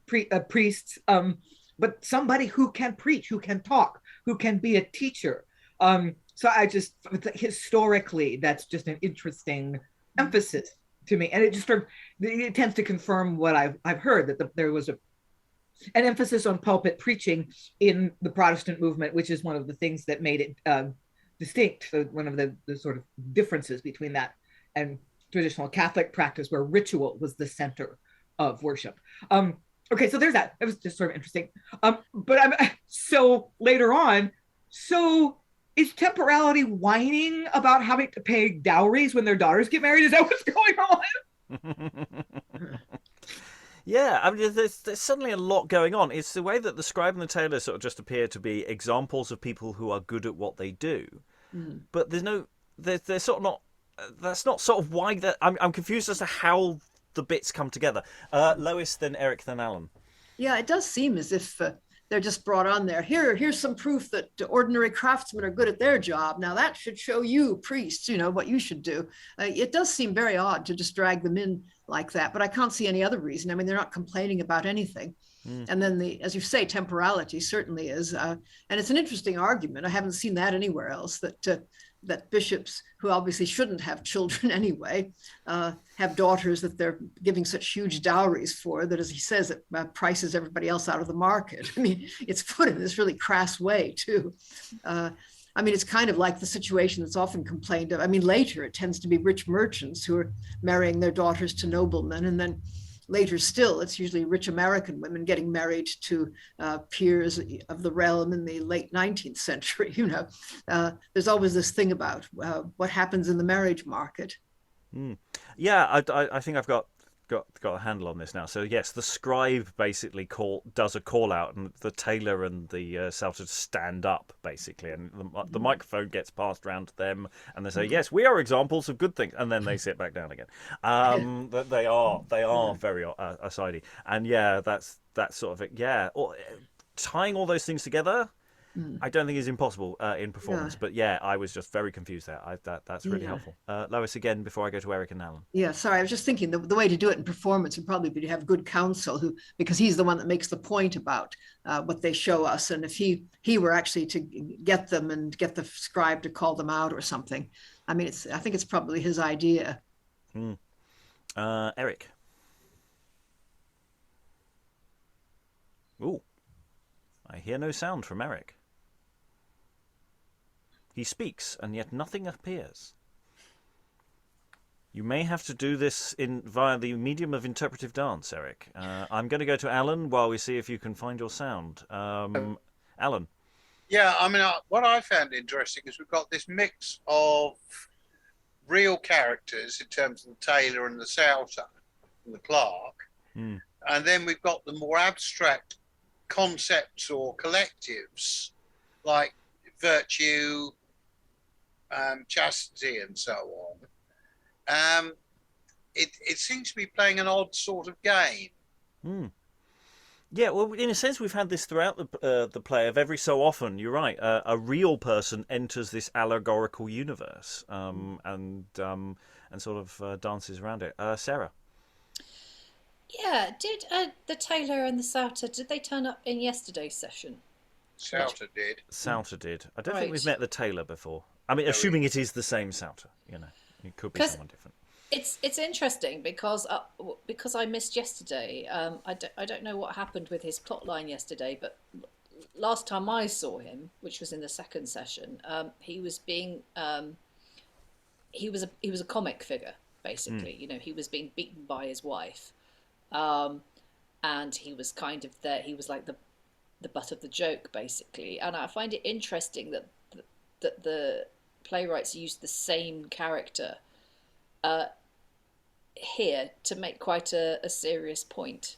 Speaker 9: priests, but somebody who can preach, who can talk, who can be a teacher. So I just, historically, that's just an interesting emphasis to me, and it just it tends to confirm what I've heard, that there was an emphasis on pulpit preaching in the Protestant movement, which is one of the things that made it distinct. So one of the sort of differences between that and traditional Catholic practice, where ritual was the center of worship. Okay, so there's that. It was just sort of interesting. But so later on, so is temporality whining about having to pay dowries when their daughters get married? Is that what's going on?
Speaker 1: Yeah, I mean, there's suddenly a lot going on. It's the way that the scribe and the tailor sort of just appear to be examples of people who are good at what they do, but there's sort of not. That's not sort of why that. I'm confused as to how the bits come together. Lois, then Eric, then Alan.
Speaker 6: Yeah, it does seem as if they're just brought on there. Here's some proof that ordinary craftsmen are good at their job. Now that should show you, priests, what you should do. It does seem very odd to just drag them in like that, but I can't see any other reason. I mean, they're not complaining about anything. And then as you say, temporality certainly is. And it's an interesting argument. I haven't seen that anywhere else, that bishops, who obviously shouldn't have children anyway, have daughters that they're giving such huge dowries for, that, as he says, it prices everybody else out of the market. I mean, it's put in this really crass way too. I mean, it's kind of like the situation that's often complained of. I mean, later it tends to be rich merchants who are marrying their daughters to noblemen, and then later still, it's usually rich American women getting married to peers of the realm in the late 19th century. There's always this thing about what happens in the marriage market.
Speaker 1: Yeah, I think I've got a handle on this now. So yes, the scribe basically does a call out, and the tailor and the Salter stand up basically, and the microphone gets passed around to them, and they say, "Yes, we are examples of good things," and then they sit back down again. They are very asidey, and yeah, that's sort of it. Yeah, tying all those things together, I don't think is impossible in performance, but yeah, I was just very confused there. That's really helpful. Lois, again, before I go to Eric and Alan.
Speaker 6: Yeah, sorry, I was just thinking the way to do it in performance would probably be to have good counsel, because he's the one that makes the point about what they show us, and if he were actually to get them and get the scribe to call them out or something, I mean, I think it's probably his idea.
Speaker 1: Eric. Ooh, I hear no sound from Eric. He speaks, and yet nothing appears. You may have to do this via the medium of interpretive dance, Eric. I'm going to go to Alan while we see if you can find your sound. Alan.
Speaker 4: Yeah, I mean, what I found interesting is we've got this mix of real characters in terms of the tailor and the souter and the clerk.
Speaker 1: Mm.
Speaker 4: And then we've got the more abstract concepts or collectives like virtue, chastity, and so on. It seems to be playing an odd sort of game.
Speaker 1: Mm. Yeah, well, in a sense, we've had this throughout the play. Of every so often, you're right, a real person enters this allegorical universe and sort of dances around it. Sarah.
Speaker 3: Yeah, did the tailor and the souter, did they turn up in yesterday's session?
Speaker 4: Souter did.
Speaker 1: Souter did. I don't think
Speaker 3: Right.
Speaker 1: we've met the tailor before. I mean, assuming it is the same souter, you know, it could be
Speaker 3: 'Cause
Speaker 1: someone different.
Speaker 3: It's interesting because I missed yesterday. I don't know what happened with his plot line yesterday, but last time I saw him, which was in the second session, he was being he was a comic figure basically. You know, he was being beaten by his wife, and he was kind of there. He was like the butt of the joke basically, and I find it interesting that the playwrights used the same character here to make quite a serious point.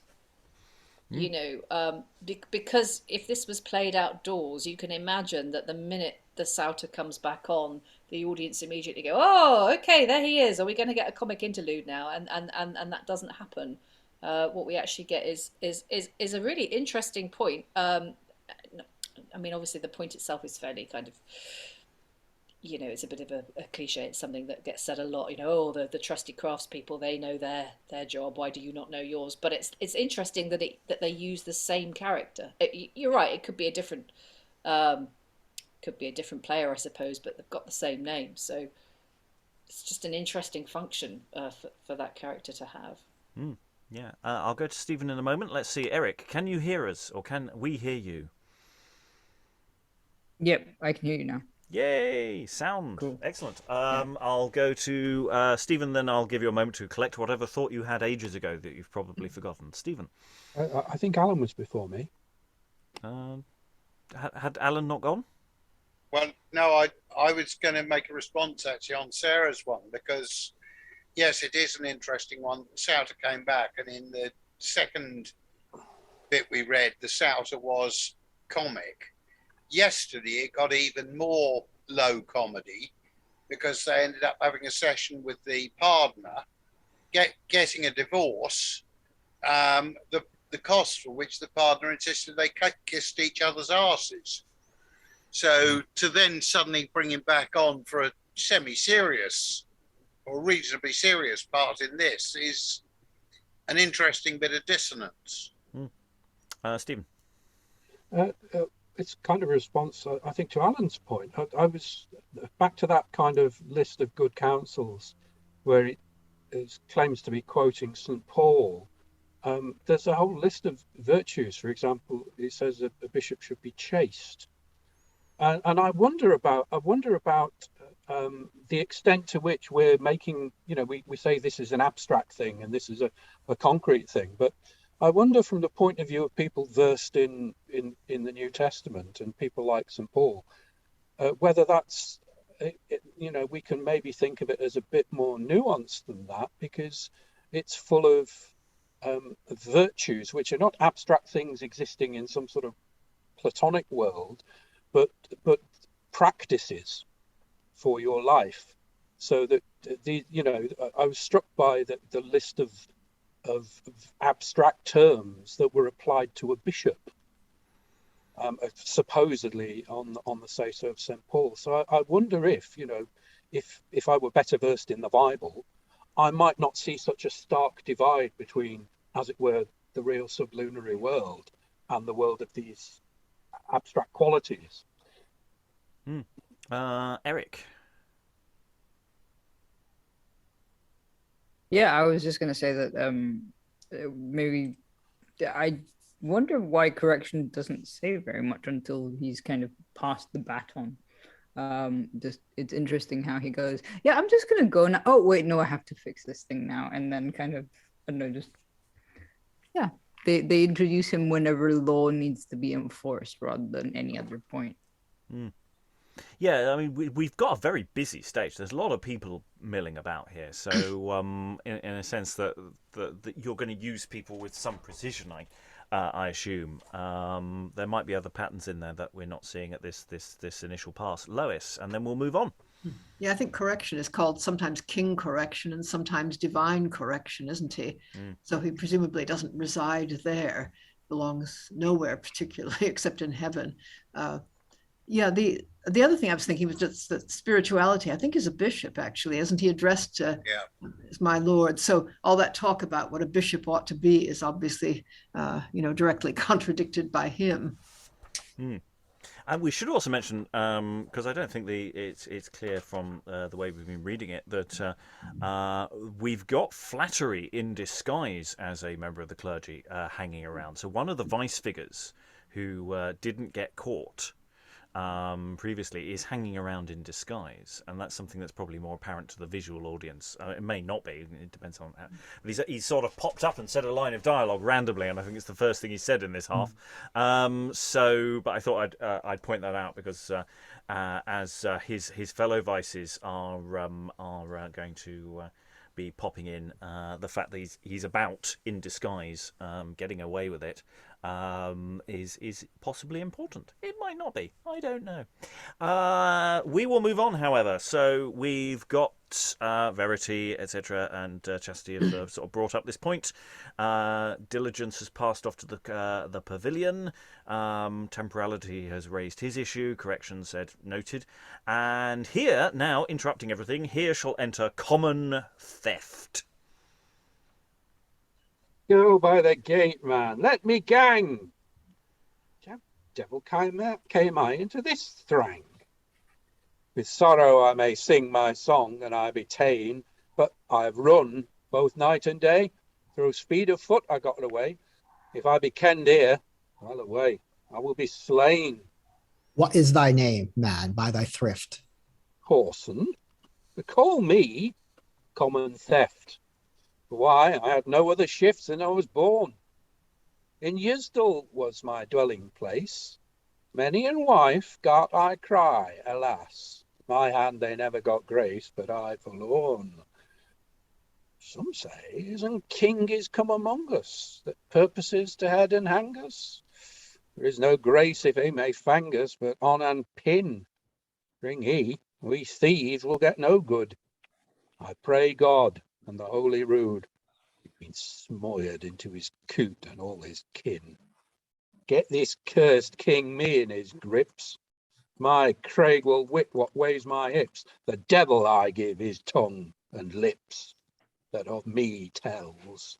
Speaker 3: You know, because if this was played outdoors, you can imagine that the minute the souter comes back on, the audience immediately go, "Oh, okay, there he is. Are we going to get a comic interlude now?" And that doesn't happen. What we actually get is a really interesting point. I mean, obviously, the point itself is fairly kind of, you know, it's a bit of a cliche. It's something that gets said a lot. You know, oh, the trusty craftspeople, they know their job. Why do you not know yours? But it's interesting that they use the same character. You're right. It could be a different player, I suppose, but they've got the same name. So it's just an interesting function for that character to have.
Speaker 1: Yeah, I'll go to Stephen in a moment. Let's see, Eric, can you hear us, or can we hear you?
Speaker 5: Yep, I can hear you now.
Speaker 1: Yay! Sound.
Speaker 5: Cool.
Speaker 1: Excellent. I'll go to Stephen, then I'll give you a moment to collect whatever thought you had ages ago that you've probably forgotten. Stephen.
Speaker 7: I think Alan was before me.
Speaker 1: Had Alan not gone?
Speaker 4: Well, no, I was going to make a response actually on Sarah's one because, yes, it is an interesting one. Souter came back, and in the second bit we read, the Souter was comic. Yesterday, it got even more low comedy because they ended up having a session with the pardoner, getting a divorce, the cost for which the pardoner insisted they kissed each other's arses. So to then suddenly bring him back on for a semi-serious or reasonably serious part in this is an interesting bit of dissonance.
Speaker 1: Stephen.
Speaker 7: It's kind of a response, I think, to Alan's point. I was back to that kind of list of good counsels where it claims to be quoting St. Paul. There's a whole list of virtues. For example, it says that a bishop should be chaste. And I wonder about the extent to which we're making, you know, we say this is an abstract thing and this is a concrete thing, but I wonder from the point of view of people versed in the New Testament and people like St. Paul, whether that's, you know, we can maybe think of it as a bit more nuanced than that, because it's full of virtues which are not abstract things existing in some sort of Platonic world, but practices for your life. So that I was struck by the list of abstract terms that were applied to a bishop, supposedly on the say-so of St. Paul. So I wonder if I were better versed in the Bible, I might not see such a stark divide between, as it were, the real sublunary world and the world of these abstract qualities.
Speaker 1: Eric.
Speaker 5: Yeah, I was just going to say that maybe I wonder why correction doesn't say very much until he's kind of passed the baton. Just it's interesting how he goes, yeah, I'm just gonna go now. Oh wait, no, I have to fix this thing now, and then kind of, I don't know, just yeah. They introduce him whenever law needs to be enforced rather than any other point.
Speaker 1: Yeah, I mean, we've got a very busy stage. There's a lot of people milling about here. So, in a sense that you're going to use people with some precision, I assume. There might be other patterns in there that we're not seeing at this initial pass. Lois, and then we'll move on.
Speaker 6: Yeah, I think correction is called sometimes king correction and sometimes divine correction, isn't he? So he presumably doesn't reside there, belongs nowhere particularly except in heaven. Yeah, the other thing I was thinking was just that spirituality, I think, is a bishop, actually. Isn't he addressed as my lord? So all that talk about what a bishop ought to be is obviously, directly contradicted by him.
Speaker 1: And we should also mention, because I don't think it's clear from the way we've been reading it, that we've got flattery in disguise as a member of the clergy hanging around. So one of the vice figures who didn't get caught previously is hanging around in disguise, and that's something that's probably more apparent to the visual audience. It may not be, it depends on how, but he's sort of popped up and said a line of dialogue randomly, and I think it's the first thing he said in this half. But I thought I'd point that out because as his fellow vices are going to be popping in, the fact that he's about in disguise, getting away with it, is possibly important. It might not be. I don't know. We will move on, however. So we've got Verity, etc., and Chastity have sort of brought up this point. Diligence has passed off to the pavilion. Temporality has raised his issue. Correction said noted. And here, now interrupting everything, here shall enter common theft.
Speaker 7: Go by the gate, man. Let me gang. Devil came I into this thrang. With sorrow I may sing my song, and I be ta'en, but I've run both night and day. Through speed of foot I got away. If I be kenned here, well away, I will be slain.
Speaker 2: What is thy name, man, by thy thrift?
Speaker 7: Whoreson, they call me common theft. Why, I had no other shift since I was born. In Yisdal was my dwelling place. Many an wife got I cry, alas. My hand they never got grace, but I forlorn. Some say, isn't king is come among us, that purposes to head and hang us? There is no grace if he may fang us, but on and pin. Bring he, we thieves will get no good. I pray God and the Holy Rood, he's been smothered into his coot and all his kin. Get this cursed king me in his grips. My Craig will wit what weighs my hips. The devil I give his tongue and lips, that of me tells.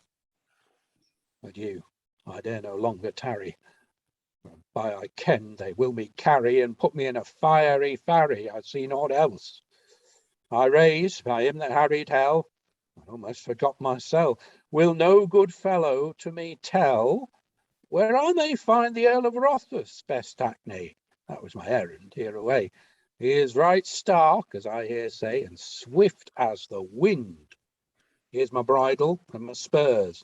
Speaker 7: But you, I dare no longer tarry. By I ken they will me carry and put me in a fiery farry, I see naught else. I raise by him that harried hell, I almost forgot myself. Will no good fellow to me tell where I may find the Earl of Rothfuss, best hackney? That was my errand here away. He is right stark, as I hear say, and swift as the wind. Here's my bridle and my spurs,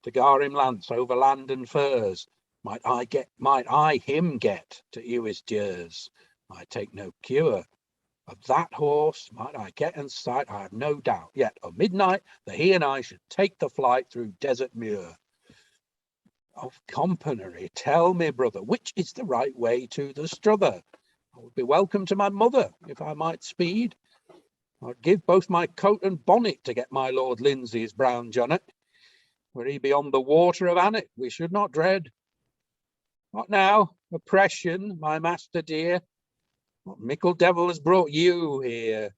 Speaker 7: to gar him lance over land and furs. Might I him get to Ewis Dures? Might take no cure. Of that horse might I get in sight, I have no doubt. Yet of midnight, that he and I should take the flight through desert muir. Of company, tell me, brother, which is the right way to the Struther? I would be welcome to my mother, if I might speed. I'd give both my coat and bonnet to get my Lord Lindsay's brown jonnet. Were he beyond the water of Annet, we should not dread. What now, oppression, my master dear? What mickle devil has brought you here?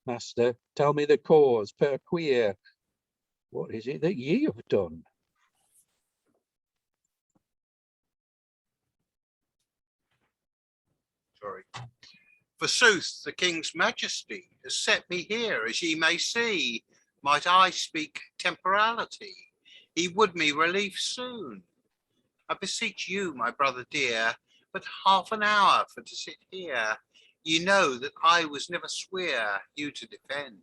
Speaker 7: Master, tell me the cause, per queer. What is it that ye have done?
Speaker 4: Sorry. Forsooth, the king's majesty has set me here, as ye may see. Might I speak temporality? He would me relief soon. I beseech you, my brother dear, but half an hour for to sit here. You know that I was never swear you to defend.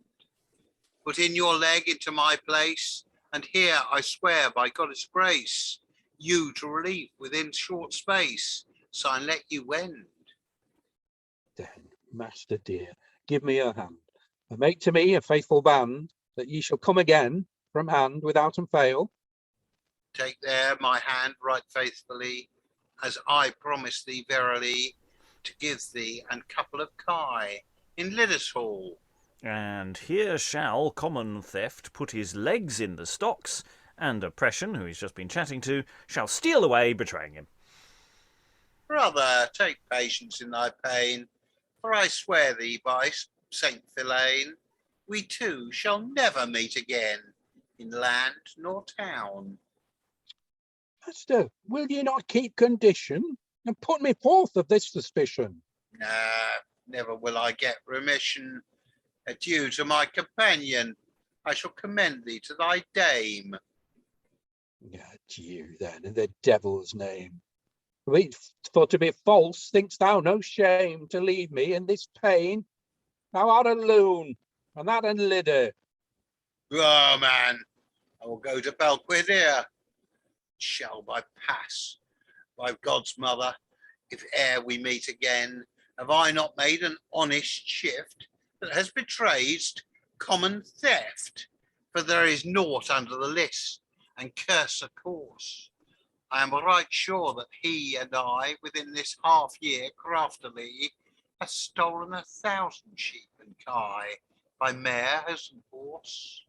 Speaker 4: Put in your leg into my place, and here I swear by Goddess grace, you to relief within short space, so I let you wend.
Speaker 7: Then, master dear, give me your hand, and make to me a faithful band, that ye shall come again from hand without and fail.
Speaker 4: Take there my hand right faithfully, as I promise thee verily, to give thee and couple of kye in Lidders Hall.
Speaker 1: And here shall common theft put his legs in the stocks, and oppression, who he's just been chatting to, shall steal away, betraying him.
Speaker 4: Brother, take patience in thy pain, for I swear thee by Saint Filane, we two shall never meet again, in land nor town.
Speaker 7: Master, will ye not keep condition, and put me forth of this suspicion?
Speaker 4: Nah, never will I get remission. Adieu to my companion, I shall commend thee to thy dame.
Speaker 7: Adieu then, in the devil's name. For to be false, think'st thou no shame to leave me in this pain? Thou art a loon, and that an lidder.
Speaker 4: Oh, man, I will go to Belquidere. Shall by pass, by God's mother, if e'er we meet again, have I not made an honest shift that has betrayed common theft? For there is naught under the list, and curse a course. I am right sure that he and I, within this half year, craftily, has stolen 1,000 sheep and kye, by mare as and horse.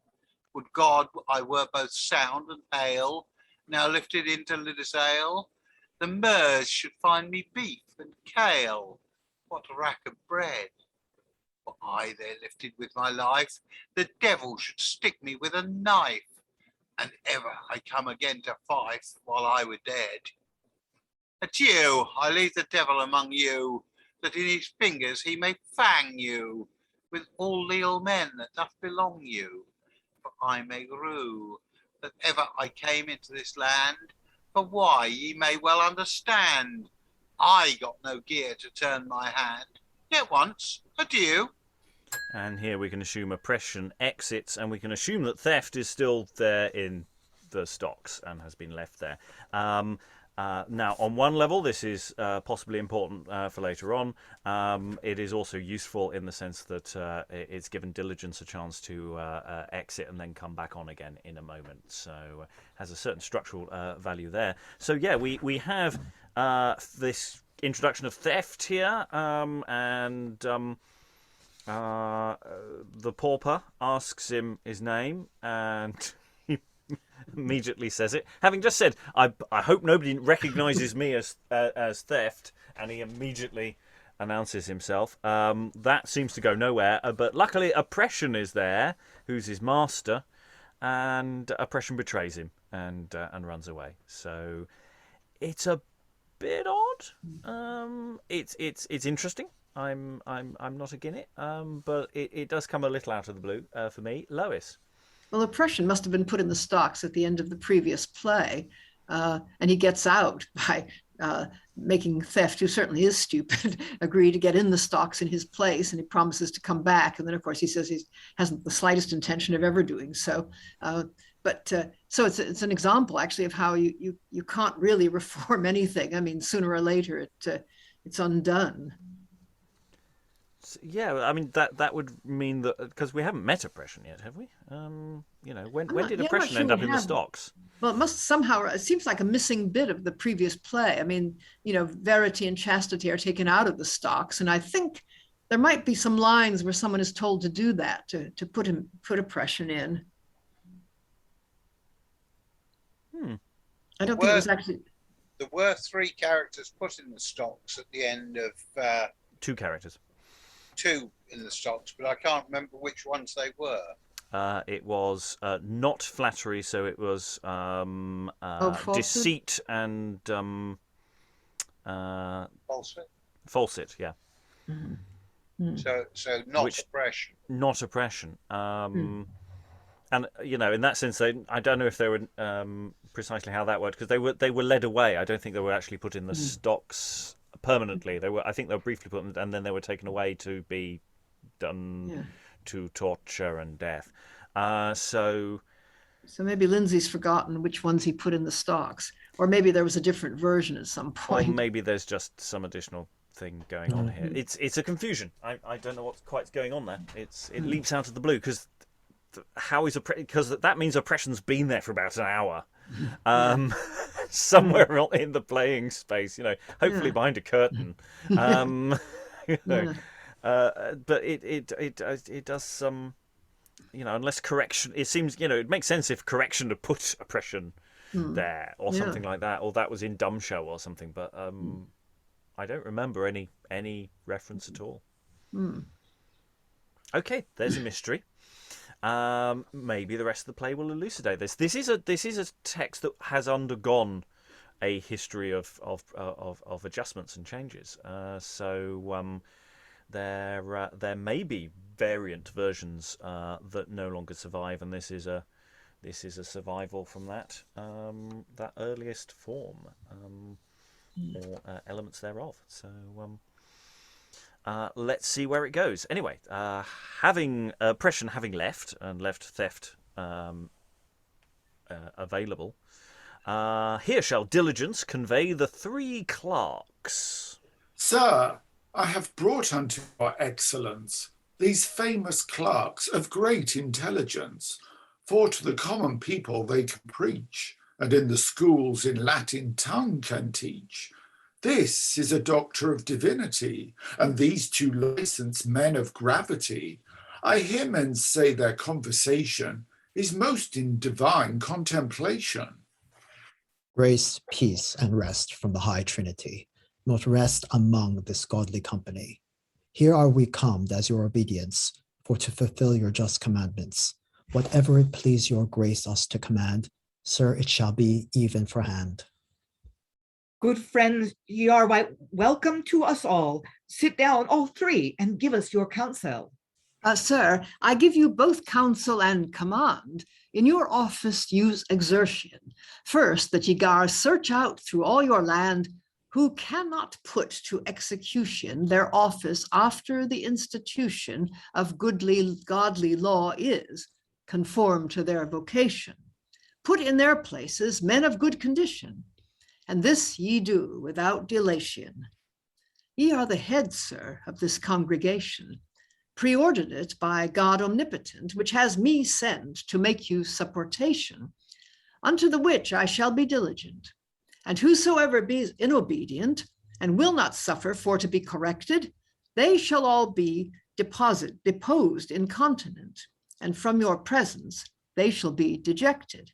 Speaker 4: Would God I were both sound and hale, now lifted into Lidders Ale, the Meurs should find me beef and kale, what rack of bread. Were I there lifted with my life, the devil should stick me with a knife, and ever I come again to Fife while I were dead. Adieu, I leave the devil among you, that in his fingers he may fang you, with all leal men that doth belong you, for I may rue that ever I came into this land, for why ye may well understand. I got no gear to turn my hand, yet once, adieu.
Speaker 1: And here we can assume oppression exits, and we can assume that theft is still there in the stocks and has been left there. Now, on one level, this is possibly important for later on. It is also useful in the sense that it's given diligence a chance to exit and then come back on again in a moment. So has a certain structural value there. So yeah, we have this introduction of theft here, and the pauper asks him his name, and he immediately says it, having just said, "I hope nobody recognises me as theft," and he immediately announces himself. That seems to go nowhere, but luckily oppression is there, who's his master, and oppression betrays him and runs away. So it's a bit odd. It's interesting. I'm not against it, but it does come a little out of the blue for me. Lois.
Speaker 6: Well, oppression must have been put in the stocks at the end of the previous play, and he gets out by making theft, who certainly is stupid, agree to get in the stocks in his place, and he promises to come back. And then, of course, he says he hasn't the slightest intention of ever doing so. So it's an example, actually, of how you can't really reform anything. I mean, sooner or later, it's undone.
Speaker 1: Yeah, I mean that would mean that, because we haven't met oppression yet, have we? When did oppression end up in the stocks?
Speaker 6: Well, it must somehow. It seems like a missing bit of the previous play. I mean, Verity and Chastity are taken out of the stocks, and I think there might be some lines where someone is told to do that, to put oppression in. I don't think it was actually.
Speaker 4: There were 3 characters put in the stocks at the end of
Speaker 1: 2 characters.
Speaker 4: 2 in the stocks, but I can't remember which ones they were.
Speaker 1: It was not flattery, so it was deceit and falsehood. Yeah.
Speaker 6: Mm-hmm.
Speaker 4: So not oppression.
Speaker 1: Not oppression. And in that sense, I don't know if they were precisely how that worked, because they were led away. I don't think they were actually put in the stocks permanently. I think they were briefly put, and then they were taken away to be done to torture and death. So
Speaker 6: maybe Lindsay's forgotten which ones he put in the stocks, or maybe there was a different version at some point.
Speaker 1: Or maybe there's just some additional thing going on here. It's a confusion. I don't know what's quite going on there. It leaps out of the blue because because that means oppression's been there for about an hour, somewhere in the playing space. Hopefully behind a curtain. But it does some. Unless correction, it seems, it makes sense if correction to put oppression there or something like that, or that was in Dumb Show or something. But I don't remember any reference at all. Okay, there's a mystery. Maybe the rest of the play will elucidate this. This is a text that has undergone a history of adjustments and changes. So there may be variant versions that no longer survive, and this is a survival from that earliest form or elements thereof. So let's see where it goes. Anyway, having oppression having left and left theft available, here shall diligence convey the 3 clerks.
Speaker 8: Sir, I have brought unto your excellence these famous clerks of great intelligence, for to the common people they can preach, and in the schools in Latin tongue can teach. This is a doctor of divinity, and these 2 licensed men of gravity. I hear men say their conversation is most in divine contemplation.
Speaker 2: Grace, peace, and rest from the High Trinity, not rest among this godly company. Here are we come as your obedience, for to fulfill your just commandments. Whatever it please your grace us to command, sir, it shall be even for hand.
Speaker 6: Good friends, ye are welcome to us all. Sit down, all 3, and give us your counsel. Sir, I give you both counsel and command. In your office use exertion. First, that ye gar search out through all your land who cannot put to execution their office after the institution of godly law is, conform to their vocation. Put in their places men of good condition, and this ye do without delation. Ye are the head, sir, of this congregation, preordinate by God omnipotent, which has me sent to make you supportation, unto the which I shall be diligent. And whosoever be inobedient and will not suffer for to be corrected, they shall all be deposed incontinent, and from your presence they shall be dejected.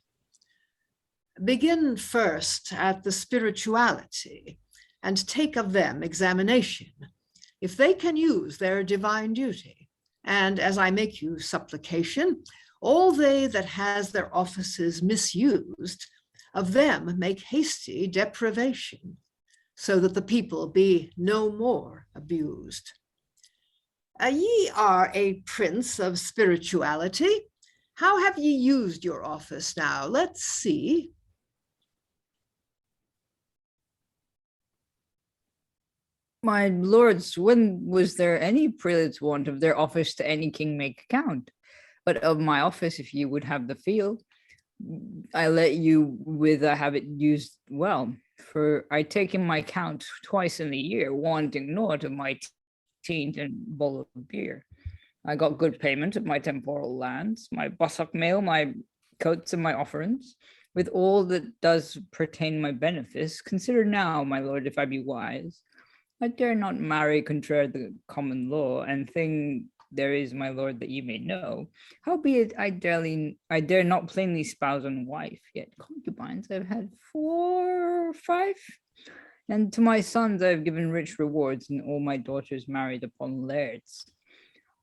Speaker 6: Begin first at the spirituality, and take of them examination, if they can use their divine duty. And as I make you supplication, all they that has their offices misused, of them make hasty deprivation, so that the people be no more abused. Ye are a prince of spirituality. How have ye used your office now? Let's see.
Speaker 5: My lords, when was there any prelate's want of their office to any king make account? But of my office, if you would have the feel, I let you have it used well. For I take in my count twice in the year, wanting naught of my teent and bowl of beer. I got good payment of my temporal lands, my bossock mail, my coats, and my offerings, with all that does pertain my benefice. Consider now, my lord, if I be wise, I dare not marry contrary to the common law, and thing there is, my lord, that ye may know. Howbeit I dare not plainly espouse on wife, yet concubines I've had 4 or 5, and to my sons I have given rich rewards, and all my daughters married upon lairds.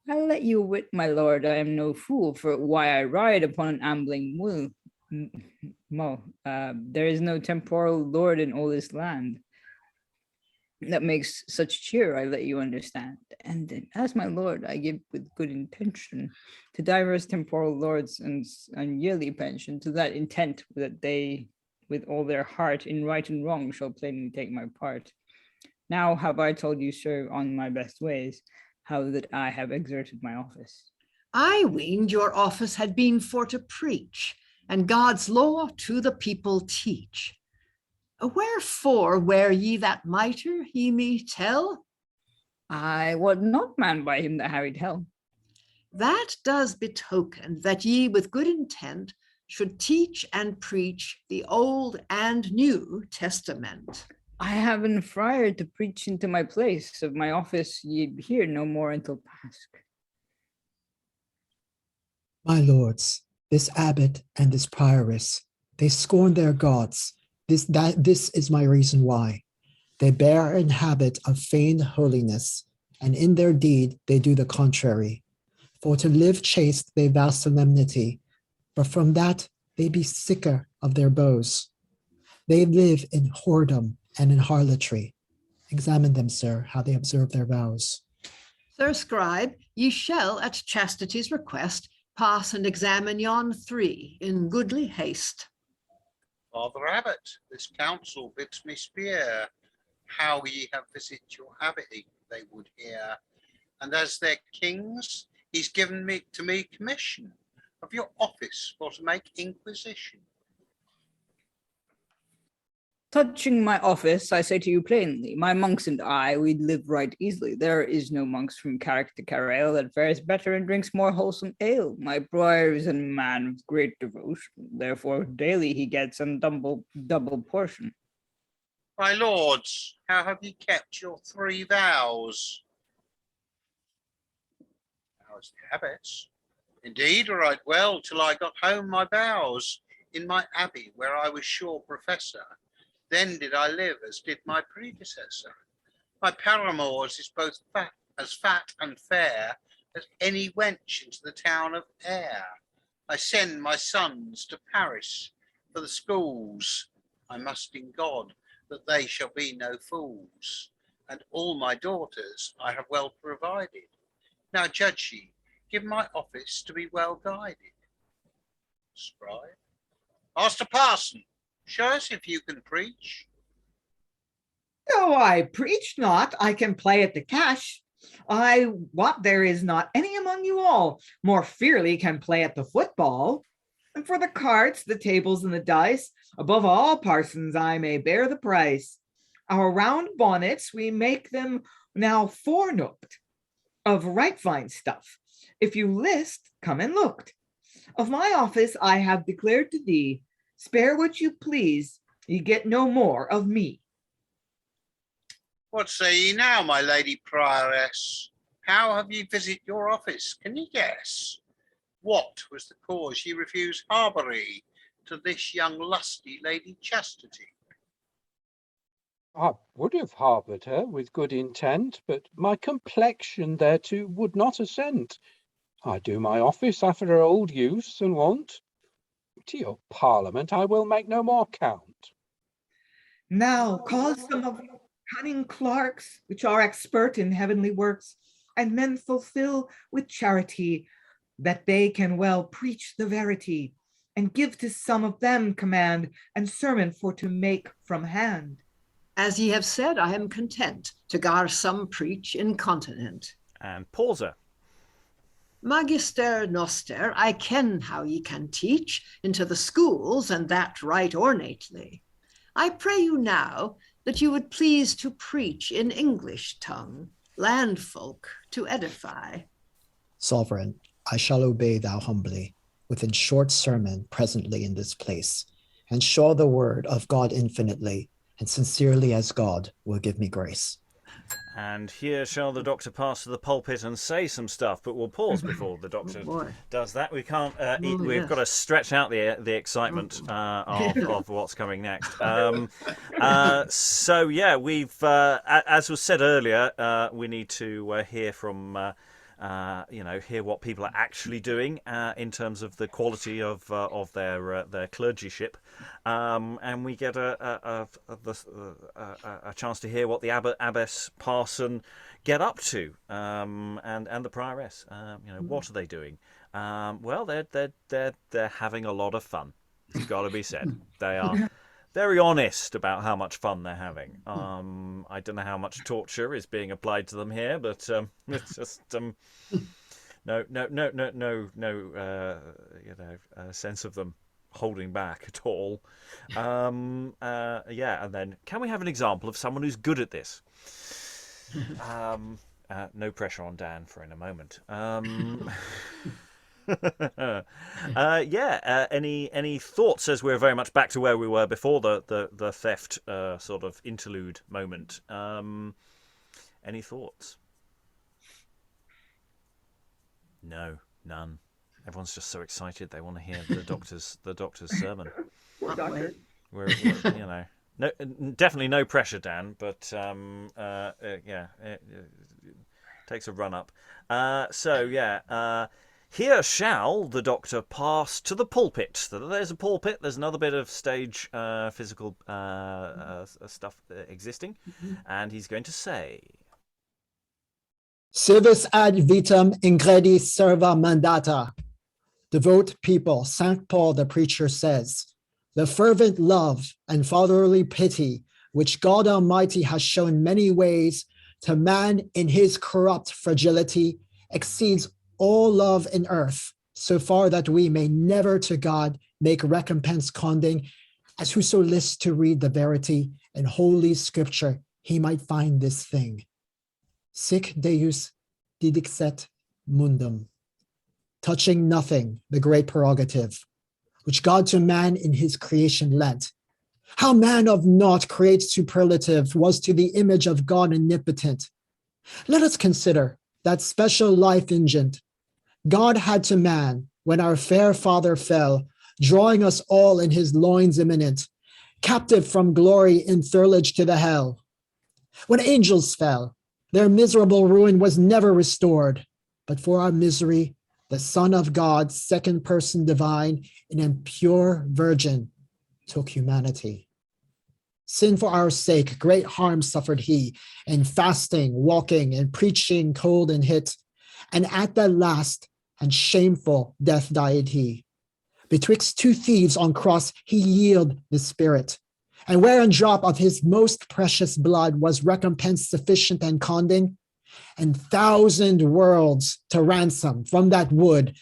Speaker 5: I let you wit, my lord, I am no fool, for why I ride upon an ambling mule. There is no temporal lord in all this land that makes such cheer, I let you understand. And as my lord, I give with good intention to divers temporal lords and yearly pension, to that intent that they, with all their heart, in right and wrong, shall plainly take my part. Now have I told you, sir, on my best ways, how that I have exerted my office.
Speaker 6: I weened your office had been for to preach, and God's law to the people teach. Wherefore wear ye that mitre, ye me tell?
Speaker 5: I was not manned by him that harried hell.
Speaker 6: That does betoken that ye with good intent should teach and preach the Old and New Testament.
Speaker 5: I have been friar to preach into my place of my office, ye hear no more until Pasch.
Speaker 2: My lords, this abbot and this prioress, they scorn their gods. This is my reason why. They bear an habit of feigned holiness, and in their deed they do the contrary. For to live chaste they vow solemnity, but from that they be sicker of their bows. They live in whoredom and in harlotry. Examine them, sir, how they observe their vows.
Speaker 6: Sir Scribe, ye shall at chastity's request pass and examine yon 3 in goodly haste.
Speaker 4: Father Abbot, this council bids me speer how ye have visit your abbey, they would hear. And as their kings, he's given me commission of your office for to make inquisition.
Speaker 5: Touching my office, I say to you plainly, my monks and I, we live right easily. There is no monks from Carrick to Carrail that fares better and drinks more wholesome ale. My prior is a man of great devotion, therefore daily he gets a double portion.
Speaker 4: My lords, how have ye kept your 3 vows? How's the abbots? Indeed, right well till I got home my vows in my abbey where I was sure professor. Then did I live as did my predecessor. My paramours is both fat and fair as any wench into the town of Ayr. I send my sons to Paris for the schools. I must in God that they shall be no fools. And all my daughters I have well provided. Now judge ye, give my office to be well guided. Scribe, Master Parson, show us if you can preach.
Speaker 9: Though I preach not, I can play at the cash. I wot there is not any among you all more fearly can play at the football. And for the cards, the tables, and the dice, above all parsons I may bear the price. Our round bonnets, we make them now 4-nooked, of right fine stuff. If you list, come and looked. Of my office I have declared to thee, spare what you please, ye get no more of me.
Speaker 4: What say ye now, my lady prioress? How have ye visit your office? Can ye guess? What was the cause ye refused harboury to this young lusty lady Chastity?
Speaker 7: I would have harboured her with good intent, but my complexion thereto would not assent. I do my office after her old use and wont. To your parliament I will make no more count.
Speaker 9: Now cause some of your cunning clerks, which are expert in heavenly works, and men fulfill with charity, that they can well preach the verity, and give to some of them command, and sermon for to make from hand.
Speaker 6: As ye have said, I am content to gar some preach incontinent.
Speaker 1: And pauser.
Speaker 6: Magister noster, I ken how ye can teach into the schools, and that right ornately. I pray you now that you would please to preach in English tongue, landfolk to edify.
Speaker 2: Sovereign, I shall obey thou humbly, within short sermon presently in this place, and show the word of God infinitely, and sincerely as God will give me grace.
Speaker 1: And here shall the doctor pass to the pulpit and say some stuff, but we'll pause before the doctor does that. We can't. We've got to stretch out the excitement of what's coming next. So yeah, we've as was said earlier, we need to hear from. Hear what people are actually doing in terms of the quality of their clergyship, and we get a chance to hear what the abbot, abbess, parson get up to, and the prioress. What are they doing? Well, they're having a lot of fun. It's got to be said. very honest about how much fun they're having. I don't know how much torture is being applied to them here, but it's just no, sense of them holding back at all. Yeah, and then can we have an example of someone who's good at this? No pressure on Dan for in a moment. Any thoughts as we're very much back to where we were before the theft sort of interlude moment? Any thoughts? No, none. Everyone's just so excited they want to hear the doctor's sermon. We're no, definitely no pressure, Dan. But it takes a run up. Here shall the doctor pass to the pulpit. There's a pulpit. There's another bit of stage physical stuff existing, and he's going to say,
Speaker 2: Civis ad vitam ingredi serva mandata. Devout people, St. Paul the preacher says, the fervent love and fatherly pity which God Almighty has shown many ways to man in his corrupt fragility exceeds all love in earth, so far that we may never to God make recompense conding, as whoso lists to read the verity in holy scripture, he might find this thing. Sic Deus didixet mundum. Touching nothing, the great prerogative, which God to man in his creation lent. How man of naught creates superlative was to the image of God omnipotent. Let us consider that special life engine God had to man when our fair father fell, drawing us all in his loins imminent, captive from glory in thirlage to the hell. When angels fell, their miserable ruin was never restored, but for our misery, the Son of God, second person divine, an impure virgin, took humanity. Sin for our sake, great harm suffered he, in fasting, walking, and preaching cold and hit, and at the last and shameful death died he. Betwixt two thieves on cross he yielded the spirit, and where a drop of his most precious blood was recompense sufficient and conding, and 1,000 worlds to ransom from that wood,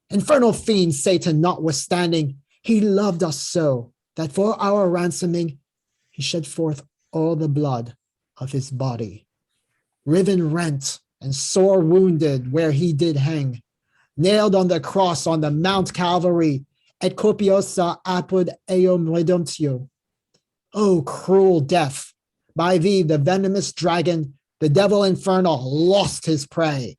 Speaker 2: infernal fiend Satan notwithstanding, he loved us so that for our ransoming he shed forth all the blood of his body, riven rent and sore wounded where he did hang, nailed on the cross on the Mount Calvary, et copiosa apud eum redemptio. O cruel death, by thee the venomous dragon, the devil infernal, lost his prey.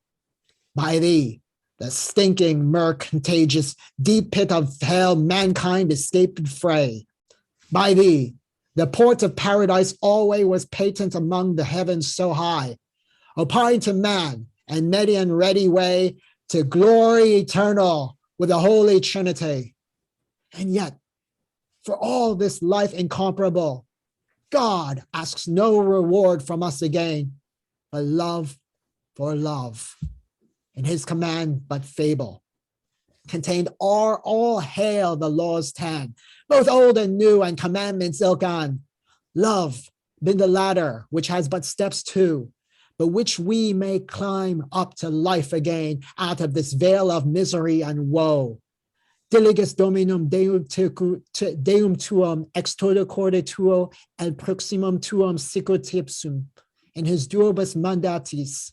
Speaker 2: By thee, the stinking, murk, contagious, deep pit of hell, mankind escaped fray. By thee, the port of paradise always was patent among the heavens so high, opine to man and median ready way to glory eternal with the Holy Trinity. And yet, for all this life incomparable, God asks no reward from us again, but love for love. In his command, but fable, contained all hail the laws 10, both old and new, and commandments ilkan. Love, been the ladder, which has but steps 2, but which we may climb up to life again out of this vale of misery and woe. Diligus dominum deum tuum extoda corde tuo et proximum tuum sicotipsum in his duobus mandatis.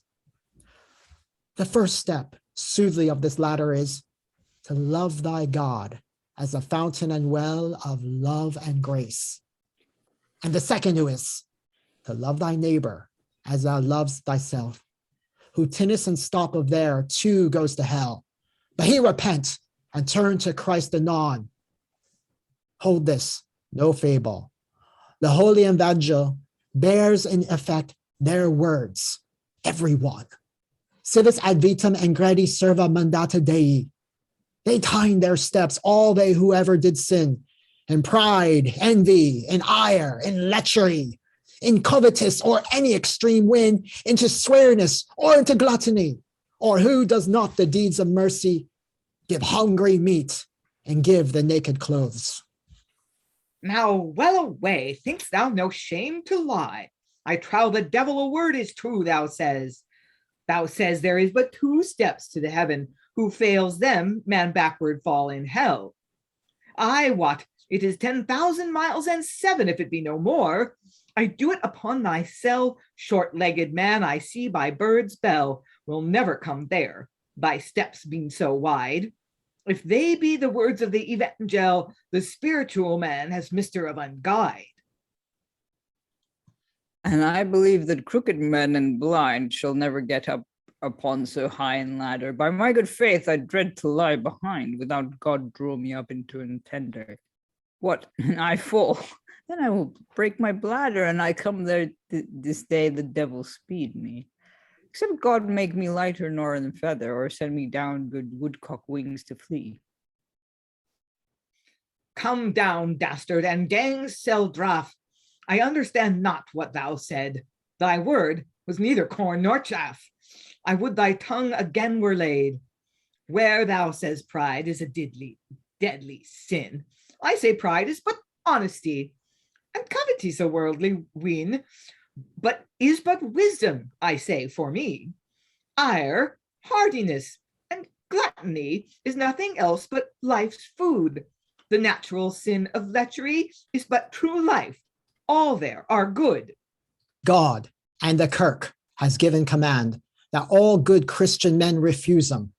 Speaker 2: The first step, soothly, of this ladder is to love thy God as a fountain and well of love and grace. And the second is to love thy neighbor as thou lovest thyself. Who tinnus and stop of there too goes to hell, but he repent and turn to Christ anon. Hold this, no fable. The Holy Evangel bears in effect their words, every one. Civis ad vitam ingredi serva mandata Dei. They timed their steps, all they who ever did sin, in pride, envy, in ire, in lechery, in covetous or any extreme win, into swearness or into gluttony, or who does not the deeds of mercy give hungry meat and give the naked clothes.
Speaker 9: Now well away, think'st thou no shame to lie? I trow the devil a word is true, thou says. Thou says there is but 2 steps to the heaven. Who fails them, man backward fall in hell. I wot it is 10,000 miles and 7, if it be no more. I do it upon thy cell, short-legged man, I see by bird's bell, will never come there, thy steps being so wide. If they be the words of the evangel, the spiritual man has Mr. of unguide.
Speaker 5: And I believe that crooked men and blind shall never get up upon so high an ladder. By my good faith, I dread to lie behind, without God draw me up into an tender. What, I fall? Then I will break my bladder, and I come there this day the devil speed me. Except God make me lighter nor than feather, or send me down good woodcock wings to flee.
Speaker 9: Come down, dastard, and gangs sell draff. I understand not what thou said. Thy word was neither corn nor chaff. I would thy tongue again were laid. Where thou says pride is a deadly sin, I say pride is but honesty, and covetise a worldly ween, but is but wisdom, I say for me. Ire, hardiness, and gluttony is nothing else but life's food. The natural sin of lechery is but true life. All there are good.
Speaker 2: God and the Kirk has given command that all good Christian men refuse them.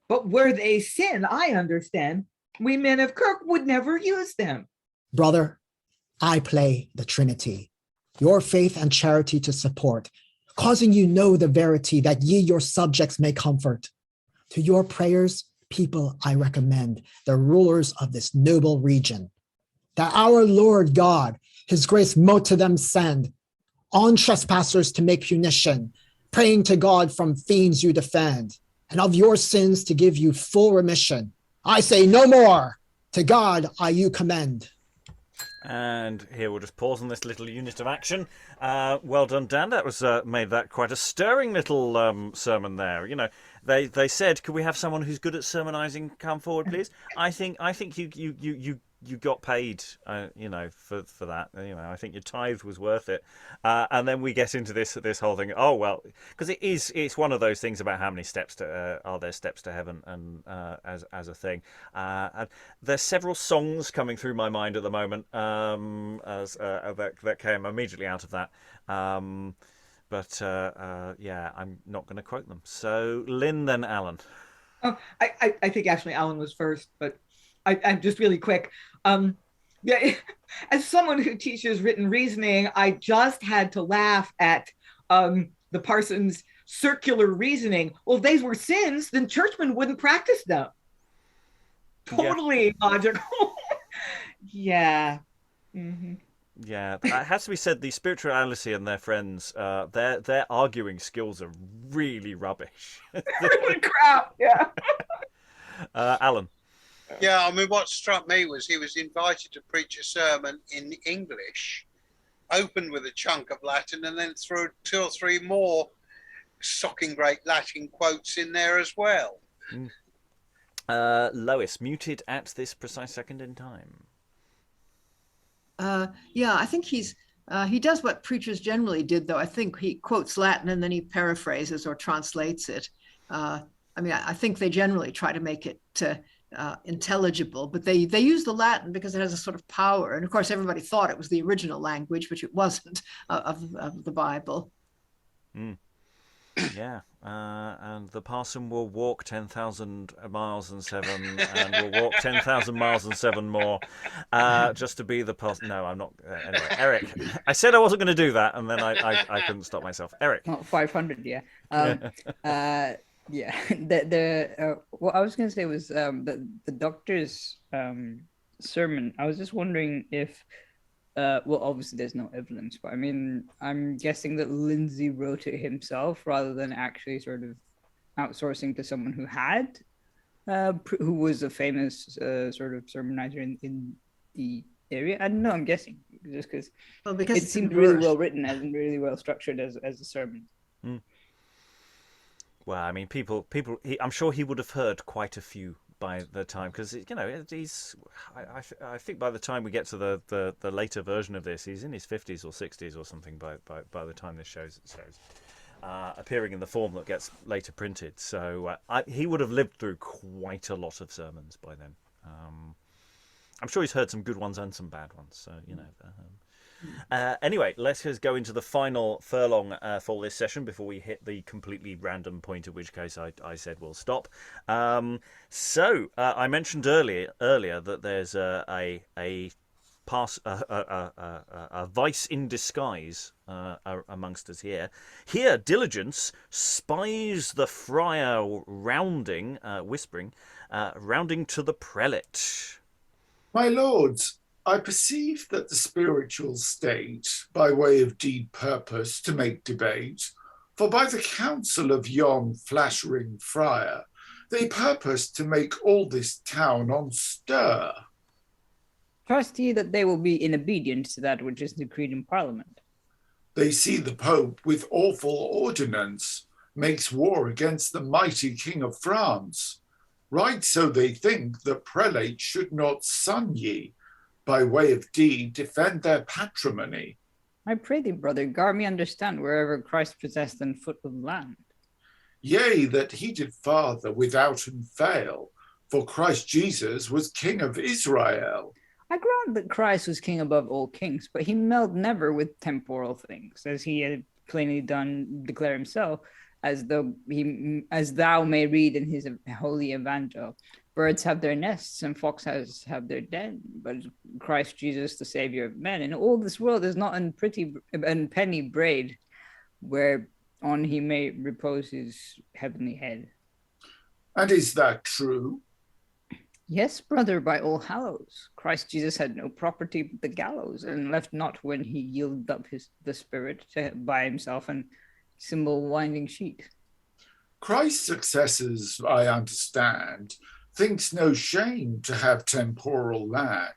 Speaker 9: But were they sin, I understand, we men of Kirk would never use them.
Speaker 2: Brother, I play the Trinity, your faith and charity to support, causing you know the verity that ye your subjects may comfort. To your prayers, people, I recommend the rulers of this noble region, that our Lord God, his grace mote to them send, on trespassers to make punition, praying to God from fiends you defend, and of your sins to give you full remission. I say no more, to God I you commend.
Speaker 1: And here we'll just pause on this little unit of action. Well done, Dan. That was made that quite a stirring little sermon there. You know, they said, "Could we have someone who's good at sermonizing come forward, please?" I think you got paid, you know, for that. You know, I think your tithe was worth it. And then we get into this whole thing. Oh well, because it's one of those things about how many steps are there steps to heaven, and as a thing. And there's several songs coming through my mind at the moment that came immediately out of that. But yeah, I'm not going to quote them. So Lynn, then Alan.
Speaker 9: Oh, I think actually Alan was first, but I'm just really quick. Yeah, as someone who teaches written reasoning, I just had to laugh at the parson's circular reasoning. Well, if these were sins, then churchmen wouldn't practice them. Totally logical. Yeah. Mm-hmm.
Speaker 1: Yeah, it has to be said, the Spirituality and their friends, their arguing skills are really rubbish.
Speaker 9: Really crap, yeah.
Speaker 1: Alan.
Speaker 4: Yeah, I mean, what struck me was he was invited to preach a sermon in English, opened with a chunk of Latin, and then threw 2 or 3 more shocking great Latin quotes in there as well.
Speaker 1: Lois, muted at this precise second in time.
Speaker 6: Yeah, I think he does what preachers generally did, though. I think he quotes Latin and then he paraphrases or translates it. I mean, I think they generally try to make it intelligible, but they use the Latin because it has a sort of power. And of course, everybody thought it was the original language, which it wasn't, of the Bible.
Speaker 1: Yeah, and the parson will walk 10,000 miles and 7, and will walk 10,000 miles and 7 more, just to be the parson. No, I'm not. Anyway, Eric, I said I wasn't going to do that, and then I couldn't stop myself. Eric.
Speaker 5: Not 500, yeah. Yeah. What I was going to say was the doctor's sermon. I was just wondering if. Well, obviously there's no evidence, but I mean, I'm guessing that Lindsay wrote it himself rather than actually sort of outsourcing to someone who had, who was a famous sort of sermonizer in the area. I don't know, I'm guessing, just because it seemed really well written and really well structured as a sermon.
Speaker 1: Well, I mean, people. I'm sure he would have heard quite a few by the time, because he's. I think by the time we get to the later version of this, he's in his 50s or 60s or something. By the time this shows appearing in the form that gets later printed, so he would have lived through quite a lot of sermons by then. I'm sure he's heard some good ones and some bad ones. So anyway, let's just go into the final furlong for this session before we hit the completely random point, in which case I said we'll stop. So I mentioned earlier that there's a vice in disguise amongst us here. Here, diligence spies the friar whispering to the prelate.
Speaker 8: My lords, I perceive that the spiritual state, by way of deed purpose to make debate, for by the counsel of yon flash-ring friar, they purpose to make all this town on stir.
Speaker 5: Trust ye that they will be in obedience to that which is decreed in Parliament.
Speaker 8: They see the Pope with awful ordinance makes war against the mighty King of France. Right so they think the prelate should not son ye, by way of deed defend their patrimony.
Speaker 5: I pray thee, brother, gar me understand wherever Christ possessed and foot of land.
Speaker 8: Yea, that he did farther withouten fail, for Christ Jesus was King of Israel.
Speaker 5: I grant that Christ was king above all kings, but he meddled never with temporal things, as he had plainly done declare himself, as thou may read in his holy evangel. Birds have their nests and foxes have their den, but Christ Jesus, the Savior of men, in all this world is not an penny braid, whereon he may repose his heavenly head.
Speaker 8: And is that true?
Speaker 5: Yes, brother, by all hallows. Christ Jesus had no property but the gallows, and left not when he yielded up the spirit to buy himself an symbol winding sheet.
Speaker 8: Christ's successors, I understand, thinks no shame to have temporal land.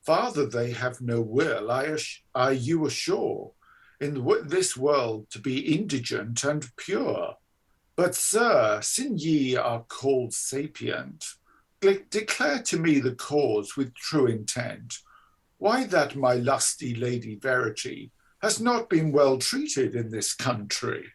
Speaker 8: Farther, they have no will, I you assure, in this world to be indigent and pure. But, sir, sin ye are called sapient, declare to me the cause with true intent, why that my lusty lady Verity has not been well treated in this country.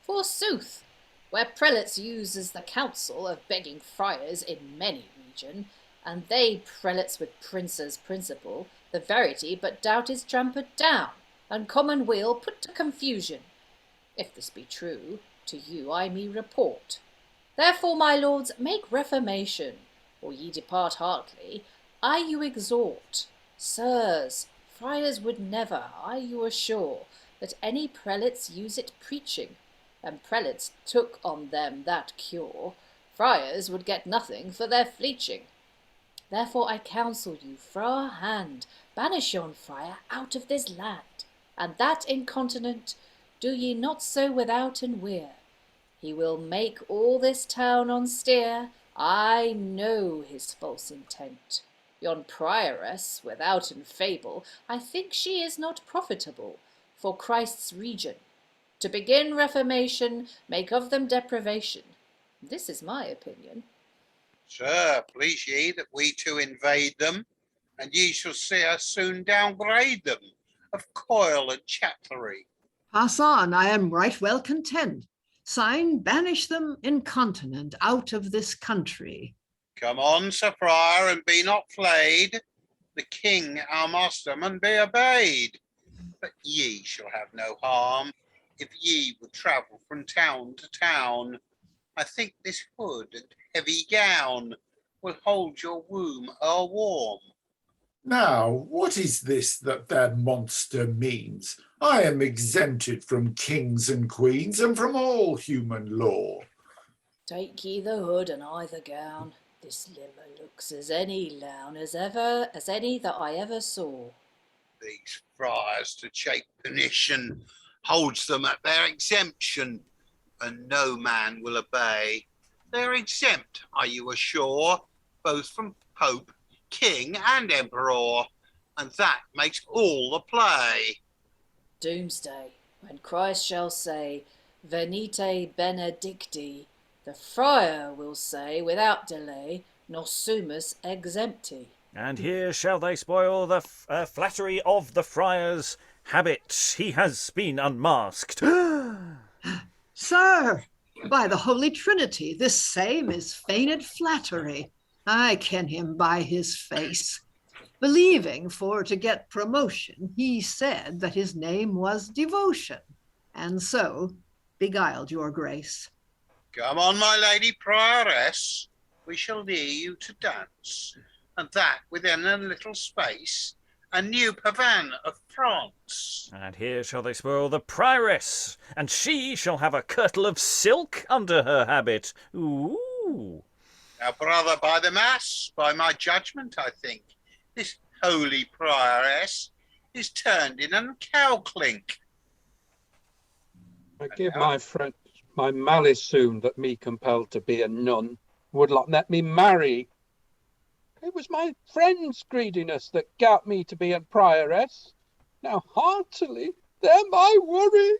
Speaker 3: Forsooth, where prelates use as the counsel of begging friars in many region, and they prelates with princes principle, the verity but doubt is trampered down, and common weal put to confusion. If this be true, to you I me report. Therefore, my lords, make reformation, or ye depart hardly, I you exhort. Sirs, friars would never, I you assure, that any prelates use it preaching, and prelates took on them that cure, friars would get nothing for their fleeching. Therefore I counsel you, fra our hand, banish yon friar out of this land, and that incontinent do ye not so withouten wear. He will make all this town on steer, I know his false intent. Yon prioress, withouten fable, I think she is not profitable for Christ's region. To begin reformation, make of them deprivation. This is my opinion.
Speaker 4: Sir, please ye that we too invade them, and ye shall see us soon downgrade them of coil and chaplery.
Speaker 6: Pass on, I am right well content. Sign, banish them incontinent out of this country.
Speaker 4: Come on, Sir Friar, and be not flayed. The king, our master, mun be obeyed. But ye shall have no harm, if ye would travel from town to town. I think this hood and heavy gown will hold your womb warm.
Speaker 8: Now, what is this that their monster means? I am exempted from kings and queens and from all human law.
Speaker 3: Take ye the hood and I the gown. This limmer looks as any lown as any that I ever saw.
Speaker 4: These friars to chape pernicion holds them at their exemption, and no man will obey. They're exempt, are you assure, both from Pope, King and Emperor, and that makes all the play.
Speaker 3: Doomsday, when Christ shall say, Venite benedicti, the friar will say without delay, nossumus exempti.
Speaker 1: And here shall they spoil the flattery of the friar's habit. He has been unmasked.
Speaker 6: Sir, by the Holy Trinity, this same is feigned flattery. I ken him by his face. Believing for to get promotion, he said that his name was Devotion, and so beguiled your grace.
Speaker 4: Come on, my lady prioress, we shall hear you to dance, and that within a little space, a new pavan of France.
Speaker 1: And here shall they spoil the prioress, and she shall have a kirtle of silk under her habit. Ooh.
Speaker 4: Now, brother, by the mass, by my judgment, I think, this holy prioress is turned in an cow-clink.
Speaker 7: I give my friend my malice soon that me compelled to be a nun would not let me marry. It was my friend's greediness that got me to be a prioress. Now heartily, they're my worry.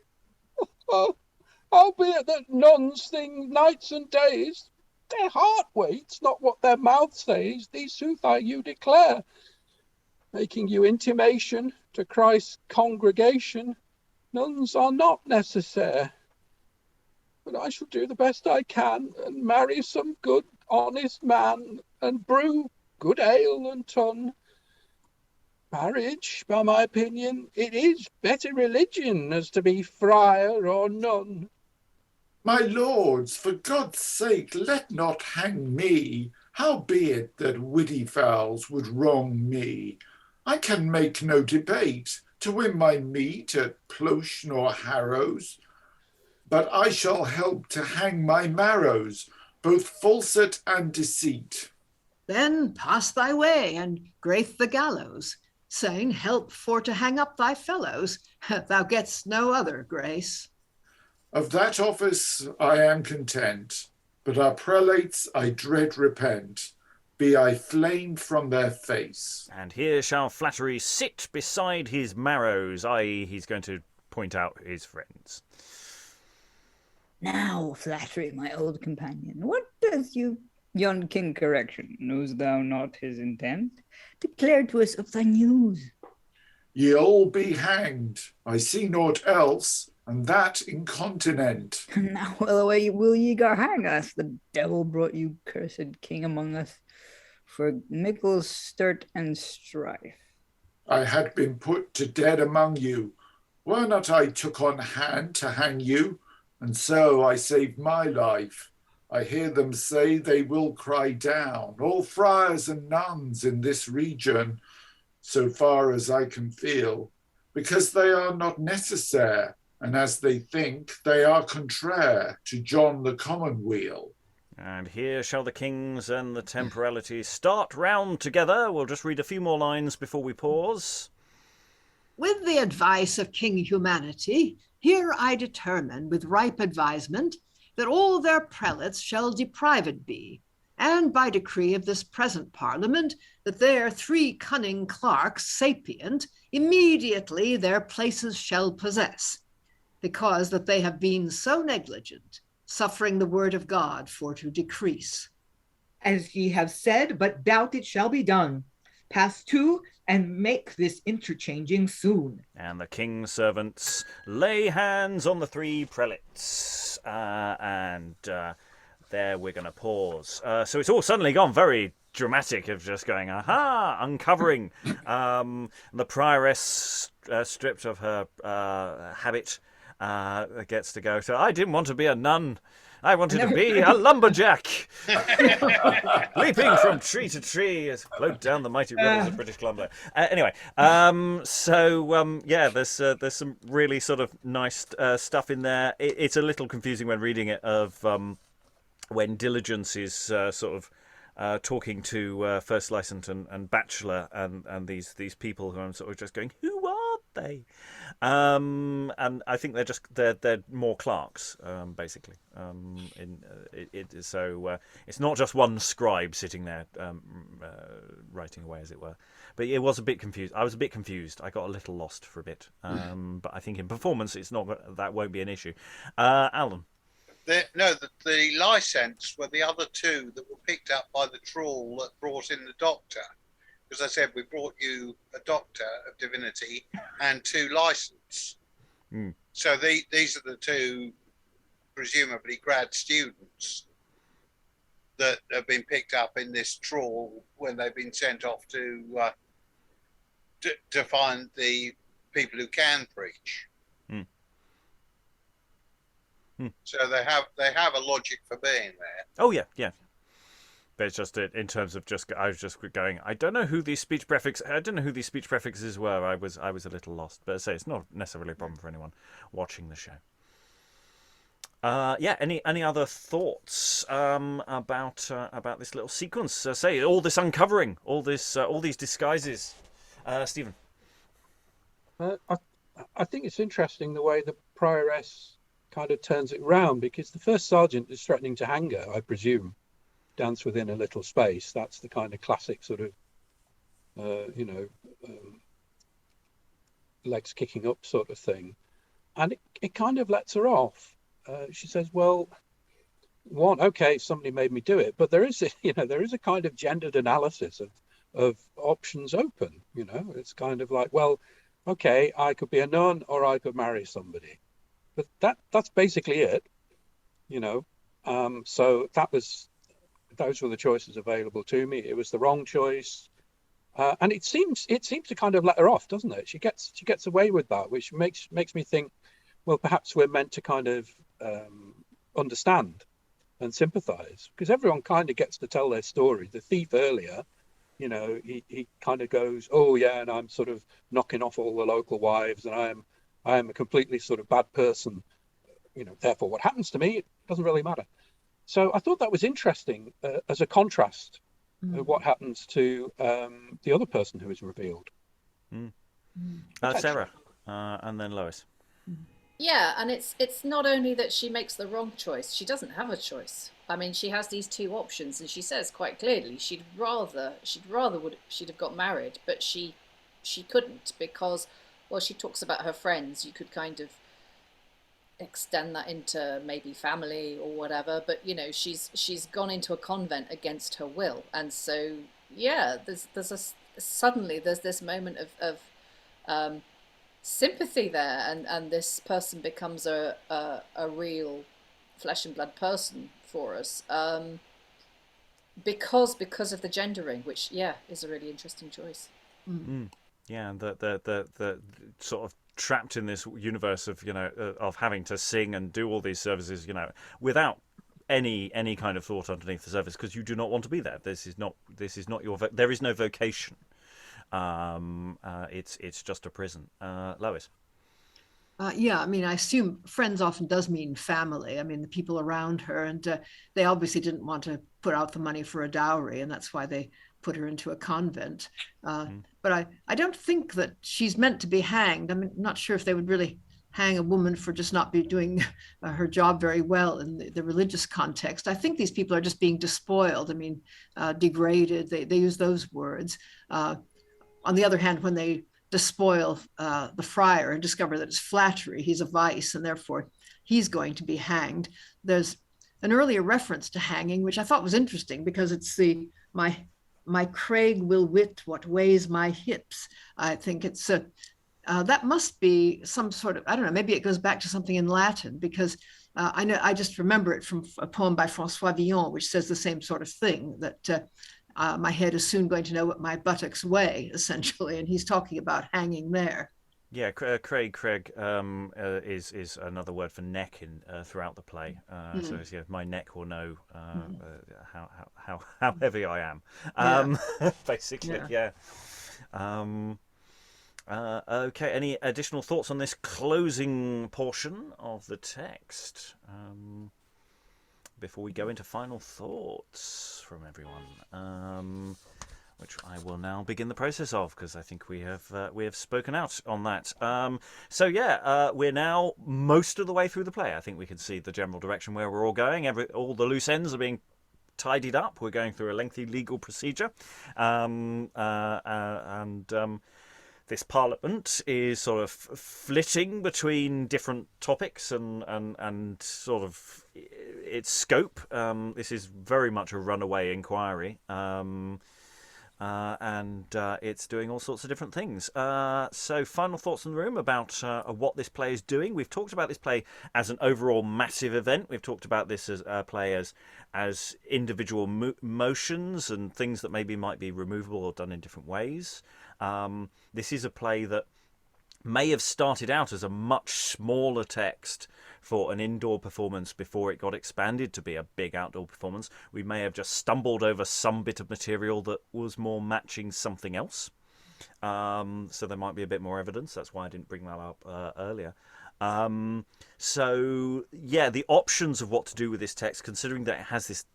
Speaker 7: Albeit that nuns sing nights and days, their heart waits, not what their mouth says, these sooth I you declare, making you intimation to Christ's congregation, nuns are not necessary. But I shall do the best I can, and marry some good, honest man, and brew good ale and tun. Marriage, by my opinion, it is better religion as to be friar or nun.
Speaker 8: My lords, for God's sake, let not hang me. How be it that witty fowls would wrong me? I can make no debate to win my meat at plosh nor harrows, but I shall help to hang my marrows, both falsehood and deceit.
Speaker 6: Then pass thy way and grace the gallows, saying, help for to hang up thy fellows, thou getst no other grace.
Speaker 8: Of that office I am content, but our prelates I dread repent, be I flamed from their face.
Speaker 1: And here shall flattery sit beside his marrows, i.e. he's going to point out his friends.
Speaker 5: Now, flattery, my old companion, what does yon king correction? Knows thou not his intent? Declare to us of thy news.
Speaker 8: Ye all be hanged, I see naught else, and that incontinent.
Speaker 5: Now will ye gar hang us? The devil brought you, cursed king, among us, for mickle sturt and strife.
Speaker 8: I had been put to dead among you. Were not I took on hand to hang you, and so I saved my life. I hear them say they will cry down, all friars and nuns in this region, so far as I can feel, because they are not necessary, and as they think, they are contraire to John the Commonweal.
Speaker 1: And here shall the kings and the temporalities start round together. We'll just read a few more lines before we pause.
Speaker 6: With the advice of King Humanity, here I determine with ripe advisement that all their prelates shall deprived be, and by decree of this present parliament, that their 3 cunning clerks sapient immediately their places shall possess, because that they have been so negligent, suffering the word of God for to decrease.
Speaker 9: As ye have said, but doubt it shall be done. Pass to, and make this interchanging soon.
Speaker 1: And the king's servants lay hands on the 3 prelates. There we're going to pause. So it's all suddenly gone very dramatic of just going, aha, uncovering. The prioress, stripped of her habit, gets to go. So I didn't want to be a nun. I wanted to be a lumberjack, leaping from tree to tree as flowed down the mighty rivers of British Columbia. Anyway, there's some really sort of nice stuff in there. It's a little confusing when reading it of when Diligence is sort of talking to First Licent and Bachelor and these people who I'm sort of just going, who are They. And I think they're more clerks, basically. So it's not just one scribe sitting there writing away, as it were. But it was a bit confused. I was a bit confused. I got a little lost for a bit. But I think in performance, that won't be an issue. Alan.
Speaker 4: The license were the other two that were picked up by the trawl that brought in the doctor. As I said, we brought you a doctor of divinity and 2 license. So these are the 2, presumably grad students, that have been picked up in this trawl when they've been sent off to find the people who can preach. So they have a logic for being there.
Speaker 1: Oh yeah. But it's just in terms of I was just going. I don't know who these speech prefixes were. I was a little lost. But I say it's not necessarily a problem for anyone watching the show. Any other thoughts about this little sequence? Say all this uncovering, all these disguises. Stephen.
Speaker 7: I think it's interesting the way the prioress kind of turns it round, because the first sergeant is threatening to hang her, I presume. Dance within a little space. That's the kind of classic sort of, legs kicking up sort of thing. And it kind of lets her off. She says, well, okay, somebody made me do it. But there is a kind of gendered analysis of options open. It's kind of like, well, okay, I could be a nun or I could marry somebody. But that's basically it. So those were the choices available to me. It was the wrong choice, and it seems to kind of let her off, doesn't it? She gets away with that, which makes me think, well, perhaps we're meant to kind of understand and sympathise, because everyone kind of gets to tell their story. The thief earlier, he kind of goes, oh yeah, and I'm sort of knocking off all the local wives, and I am a completely sort of bad person. Therefore, what happens to me, it doesn't really matter. So I thought that was interesting as a contrast of what happens to the other person who is revealed.
Speaker 1: Sarah, and then Lois.
Speaker 3: Yeah, and it's not only that she makes the wrong choice, she doesn't have a choice. I mean, she has these 2 options, and she says quite clearly she'd have got married, but she couldn't, because, well, she talks about her friends. You could kind of extend that into maybe family or whatever, but she's gone into a convent against her will, and so there's suddenly this moment of sympathy there, and this person becomes a real flesh and blood person for us, because of the gendering, which is a really interesting choice.
Speaker 1: Yeah, and the sort of trapped in this universe of of having to sing and do all these services without any kind of thought underneath the surface, because you do not want to be there. This is not your there is no vocation. It's just a prison. Lois.
Speaker 6: I mean, I assume friends often does mean family. I mean, the people around her, and they obviously didn't want to put out the money for a dowry, and that's why they put her into a convent. But I don't think that she's meant to be hanged. I mean, I'm not sure if they would really hang a woman for just not be doing her job very well in the religious context. I think these people are just being despoiled. I mean, degraded. They use those words. On the other hand, when they despoil the friar and discover that it's flattery, he's a vice, and therefore he's going to be hanged. There's an earlier reference to hanging, which I thought was interesting, because it's my Craig will wit what weighs my hips. I think it's that must be some sort of, I don't know, maybe it goes back to something in Latin, because I just remember it from a poem by François Villon, which says the same sort of thing, that my head is soon going to know what my buttocks weigh, essentially, and he's talking about hanging there.
Speaker 1: Yeah, Craig is another word for neck throughout the play. So my neck will know how heavy I am. Basically, yeah. Okay. Any additional thoughts on this closing portion of the text before we go into final thoughts from everyone? which I will now begin the process of, because I think we have spoken out on that. We're now most of the way through the play. I think we can see the general direction where we're all going. All the loose ends are being tidied up. We're going through a lengthy legal procedure, this Parliament is sort of flitting between different topics and sort of its scope. This is very much a runaway inquiry, and it's doing all sorts of different things. So final thoughts in the room about what this play is doing. We've talked about this play as an overall massive event. We've talked about this as play as individual motions and things that maybe might be removable or done in different ways. This is a play that may have started out as a much smaller text for an indoor performance before it got expanded to be a big outdoor performance. We may have just stumbled over some bit of material that was more matching something else. So there might be a bit more evidence. That's why I didn't bring that up earlier. The options of what to do with this text, considering that it has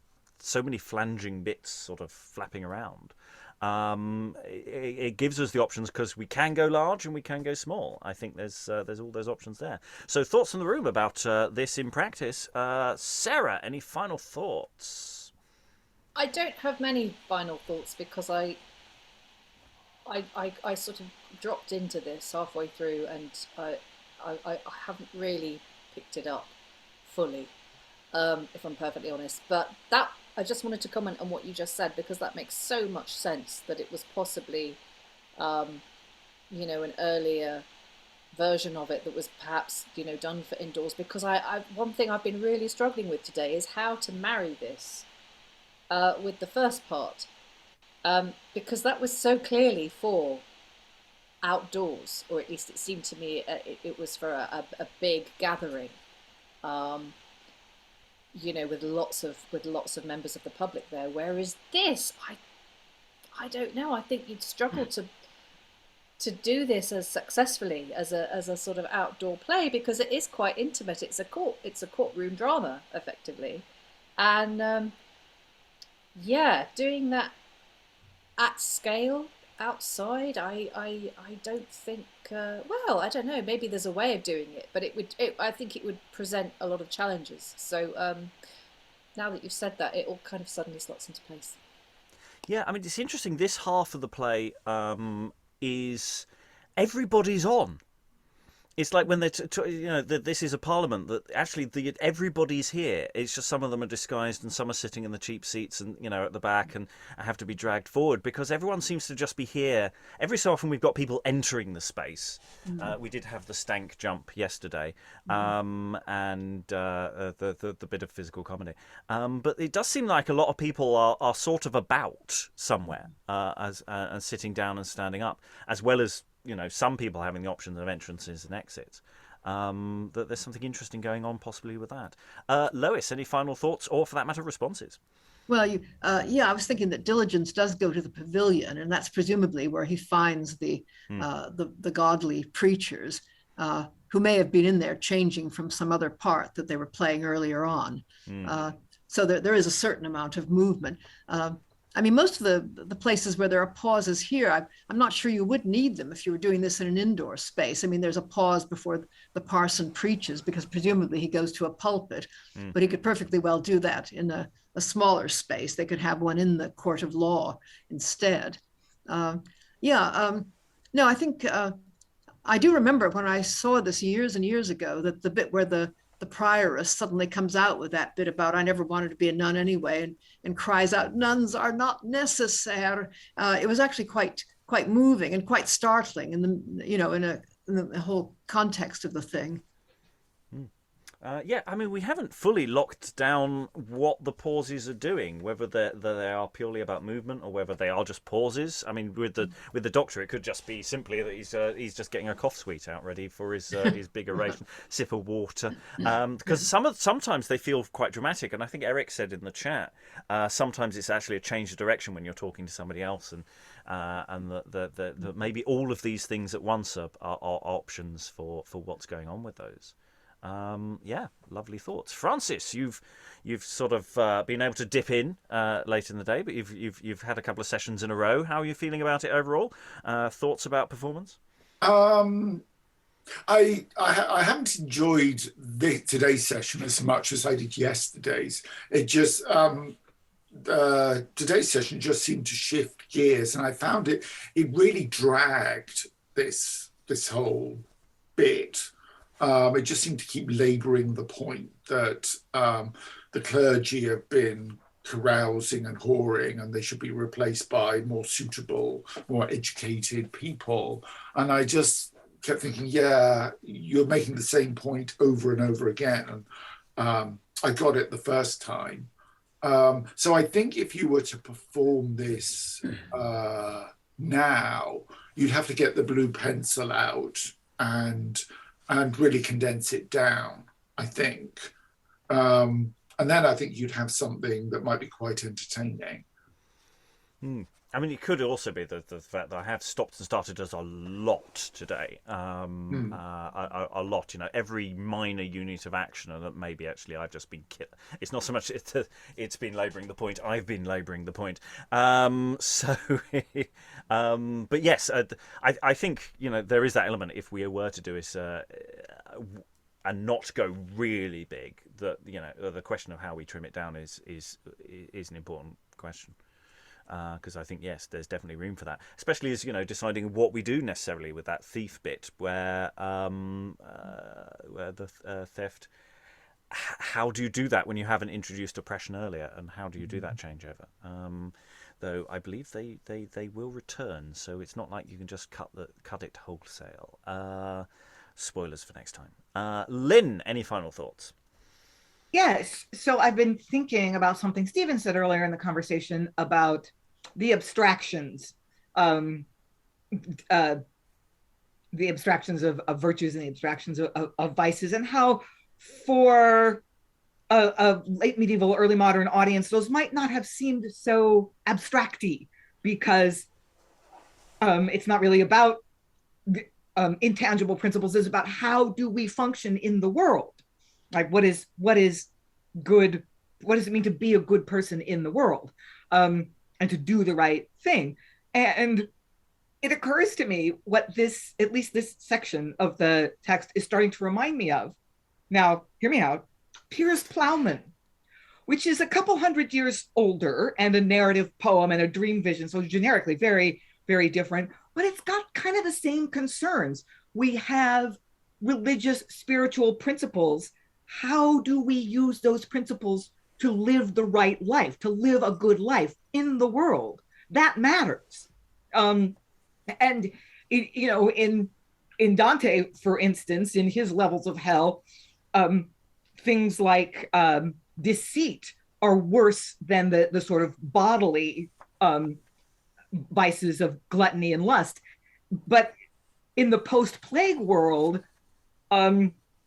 Speaker 1: so many flanging bits sort of flapping around, it gives us the options, because we can go large and we can go small. I think there's all those options there. So thoughts in the room about this in practice. Sarah, any final thoughts?
Speaker 3: I don't have many final thoughts, because I sort of dropped into this halfway through, and I haven't really picked it up fully, if I'm perfectly honest. But I just wanted to comment on what you just said, because that makes so much sense, that it was possibly, an earlier version of it that was perhaps, done for indoors. Because one thing I've been really struggling with today is how to marry this with the first part, because that was so clearly for outdoors, or at least it seemed to me it was for a big gathering. With lots of members of the public there. Whereas this, I don't know. I think you'd struggle to do this as successful as a sort of outdoor play, because it is quite intimate. It's a courtroom drama effectively, and doing that at scale outside, I don't think. I don't know. Maybe there's a way of doing it, but I think it would present a lot of challenges. So now that you've said that, it all kind of suddenly slots into place.
Speaker 1: Yeah, I mean, it's interesting. This half of the play is everybody's on. It's like when this is a parliament that actually everybody's here. It's just some of them are disguised and some are sitting in the cheap seats and at the back and have to be dragged forward, because everyone seems to just be here. Every so often we've got people entering the space. We did have the stank jump yesterday, and the bit of physical comedy. But it does seem like a lot of people are sort of about somewhere, and sitting down and standing up, as well as some people having the options of entrances and exits. That there's something interesting going on possibly with that. Lois, any final thoughts, or for that matter, responses?
Speaker 6: Well, I was thinking that Diligence does go to the pavilion, and that's presumably where he finds the godly preachers who may have been in there changing from some other part that they were playing earlier on. So there is a certain amount of movement. I mean, most of the places where there are pauses here, I'm not sure you would need them if you were doing this in an indoor space. I mean, there's a pause before the parson preaches, because presumably he goes to a pulpit, but he could perfectly well do that in a smaller space. They could have one in the court of law instead. No, I think I do remember when I saw this years and years ago, that the bit where the prioress suddenly comes out with that bit about "I never wanted to be a nun anyway," and cries out, "Nuns are not necessary." It was actually quite moving and quite startling in the whole context of the thing.
Speaker 1: I mean, we haven't fully locked down what the pauses are doing, whether they are purely about movement or whether they are just pauses. I mean, with the Doctor, it could just be simply that he's just getting a cough sweet out ready for his big oration, sip of water. Because sometimes they feel quite dramatic, and I think Eric said in the chat, sometimes it's actually a change of direction when you're talking to somebody else, and that maybe all of these things at once are options for what's going on with those. Yeah, lovely thoughts. Francis, you've sort of been able to dip in late in the day, but you've had a couple of sessions in a row. How are you feeling about it overall? Thoughts about performance?
Speaker 8: I haven't enjoyed today's session as much as I did yesterday's. It just today's session just seemed to shift gears, and I found it really dragged this whole bit. It just seemed to keep labouring the point that the clergy have been carousing and whoring, and they should be replaced by more suitable, more educated people. And I just kept thinking, yeah, you're making the same point over and over again. And I got it the first time. So I think if you were to perform this now, you'd have to get the blue pencil out and really condense it down, I think. And then I think you'd have something that might be quite entertaining.
Speaker 1: I mean, it could also be the fact that I have stopped and started us a lot today. A lot, every minor unit of action, and that maybe actually I've just been it's not so much it's been labouring the point, I've been labouring the point. But yes, I think, there is that element, if we were to do this and not go really big, that, the question of how we trim it down is an important question. Because I think, yes, there's definitely room for that, especially as deciding what we do necessarily with that thief bit, where the theft. How do you do that when you haven't introduced oppression earlier, and how do you do that changeover? Though I believe they will return, so it's not like you can just cut it wholesale. Spoilers for next time. Lynn, any final thoughts?
Speaker 9: Yes. So I've been thinking about something Stephen said earlier in the conversation about the abstractions, the abstractions of virtues and the abstractions of vices, and how for a late medieval, early modern audience, those might not have seemed so abstracty, because it's not really about intangible principles. It's about how do we function in the world. Like, what is good? What does it mean to be a good person in the world, and to do the right thing? And it occurs to me what at least this section of the text is starting to remind me of. Now, hear me out. Piers Plowman, which is a couple hundred years older and a narrative poem and a dream vision, so generically very, very different, but it's got kind of the same concerns. We have religious, spiritual principles. How do we use those principles to live the right life, to live a good life in the world? That matters. And in Dante, for instance, in his levels of hell, things like deceit are worse than the sort of bodily vices of gluttony and lust. But in the post-plague world,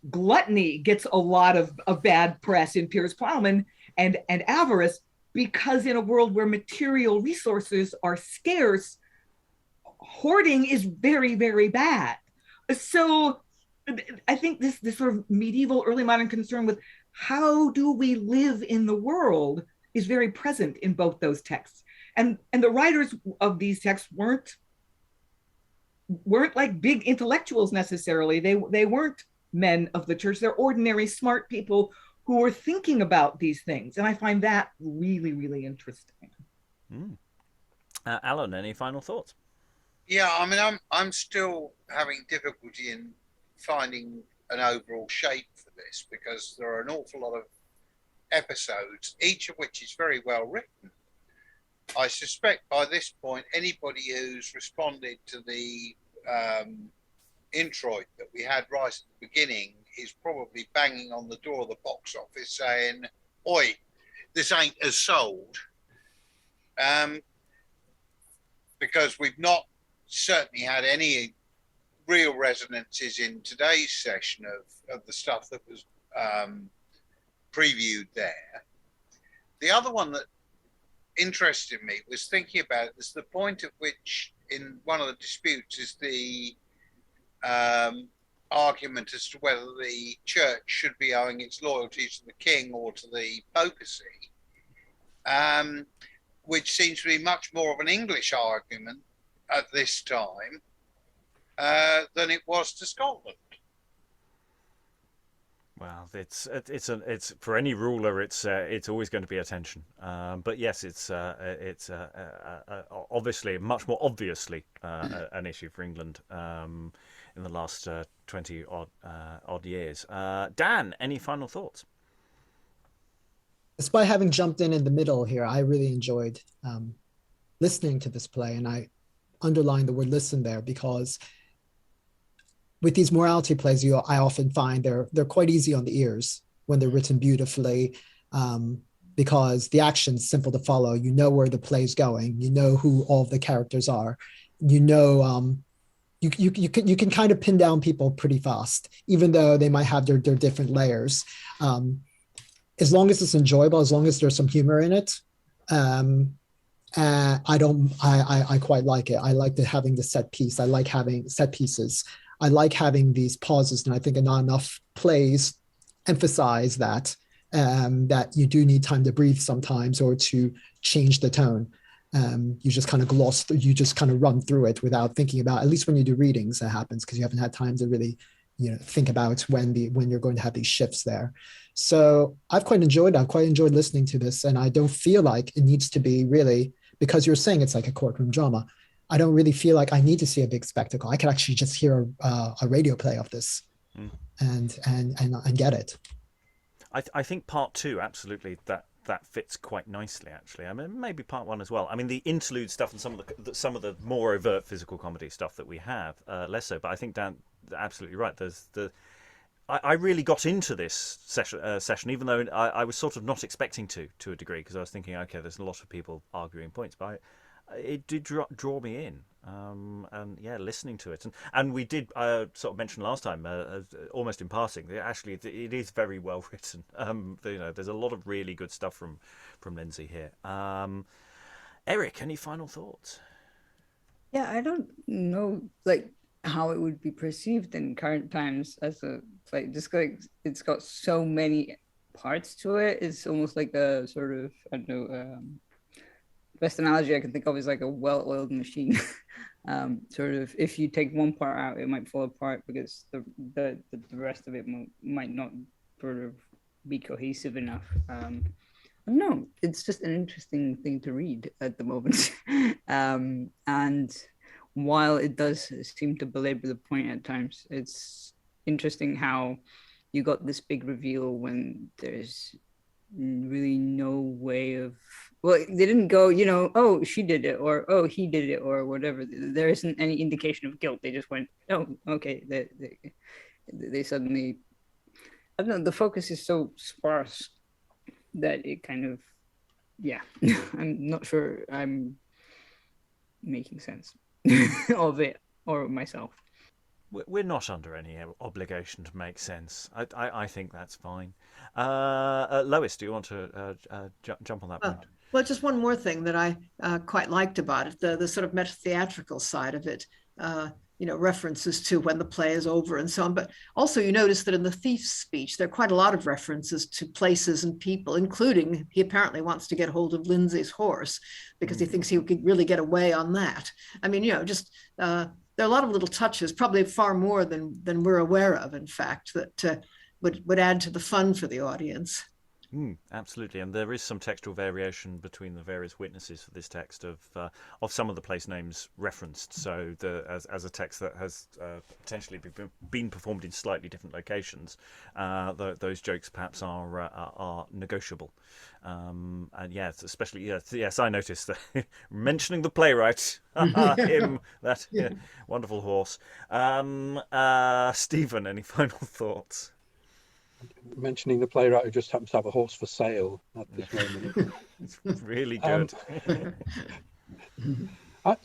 Speaker 9: gluttony gets a lot of bad press in Piers Plowman, and avarice, because in a world where material resources are scarce, hoarding is very, very bad. So I think this sort of medieval, early modern concern with how do we live in the world is very present in both those texts. And the writers of these texts weren't like big intellectuals necessarily. They weren't men of the church. They're ordinary, smart people who were thinking about these things. And I find that really, really interesting.
Speaker 1: Alan, any final thoughts?
Speaker 4: Yeah, I mean, I'm still having difficulty in finding an overall shape for this, because there are an awful lot of episodes, each of which is very well written. I suspect by this point, anybody who's responded to the introit that we had right at the beginning is probably banging on the door of the box office saying, "Oi, this ain't as sold," because we've not certainly had any real resonances in today's session of the stuff that was previewed there. The other one that interested me was thinking about it, is the point at which in one of the disputes is the argument as to whether the church should be owing its loyalty to the king or to the papacy, which seems to be much more of an English argument at this time than it was to Scotland.
Speaker 1: Well, it's for any ruler, it's always going to be a tension. But yes, it's obviously much more obviously an issue for England in the last 20 odd years. Dan, any final thoughts?
Speaker 2: Despite having jumped in the middle here, I really enjoyed listening to this play, and I underlined the word "listen" there because with these morality plays, I often find they're quite easy on the ears when they're written beautifully, because the action's simple to follow. You know where the play's going. You know who all of the characters are. You know, you can kind of pin down people pretty fast, even though they might have their different layers. As long as it's enjoyable, as long as there's some humor in it, I quite like it. I like having the set piece. I like having set pieces. I like having these pauses, and I think not enough plays emphasize that you do need time to breathe sometimes, or to change the tone. You just kind of gloss through, you just kind of run through it without thinking about. At least when you do readings, that happens because you haven't had time to really, think about when you're going to have these shifts there. So I've quite enjoyed listening to this, and I don't feel like it needs to be really, because you're saying it's like a courtroom drama. I don't really feel like I need to see a big spectacle. I could actually just hear a radio play of this and get it.
Speaker 1: I think part 2, absolutely, that fits quite nicely, actually. I mean, maybe part 1 as well. I mean, the interlude stuff and some of the more overt physical comedy stuff that we have, less so. But I think Dan, absolutely right. I really got into this session, even though I was sort of not expecting to a degree, because I was thinking, okay, there's a lot of people arguing points, but it did draw me in, and yeah, listening to it, and we did sort of mention last time, almost in passing, that actually it is very well written. There's a lot of really good stuff from Lindsay here. Eric, any final thoughts?
Speaker 5: Yeah, I don't know how it would be perceived in current times as a play. Just like it's got so many parts to it, it's almost like a sort of, I don't know, best analogy I can think of is like a well-oiled machine. Sort of, if you take one part out, it might fall apart because the rest of it might not sort of be cohesive enough. No, it's just an interesting thing to read at the moment. And while it does seem to belabor the point at times, it's interesting how you got this big reveal when there's really no way of, well, they didn't go, oh, she did it, or oh, he did it, or whatever. There isn't any indication of guilt. They just went, oh, okay. They suddenly, I don't know, the focus is so sparse that it kind of, yeah, I'm not sure I'm making sense of it or myself.
Speaker 1: We're not under any obligation to make sense. I think that's fine. Lois, do you want to jump on that point?
Speaker 6: Well, just one more thing that I quite liked about it, the sort of meta-theatrical side of it, references to when the play is over and so on. But also you notice that in the thief's speech, there are quite a lot of references to places and people, including he apparently wants to get hold of Lindsay's horse because he thinks he could really get away on that. I mean, there are a lot of little touches, probably far more than we're aware of, in fact, that would add to the fun for the audience.
Speaker 1: Absolutely, and there is some textual variation between the various witnesses for this text of some of the place names referenced. So, as a text that has potentially been performed in slightly different locations, those jokes perhaps are negotiable. And yes, especially yes, I noticed that mentioning the playwright, him, that wonderful horse. Stephen, any final thoughts?
Speaker 7: Mentioning the playwright who just happens to have a horse for sale at this moment.
Speaker 1: It's really good.
Speaker 7: I've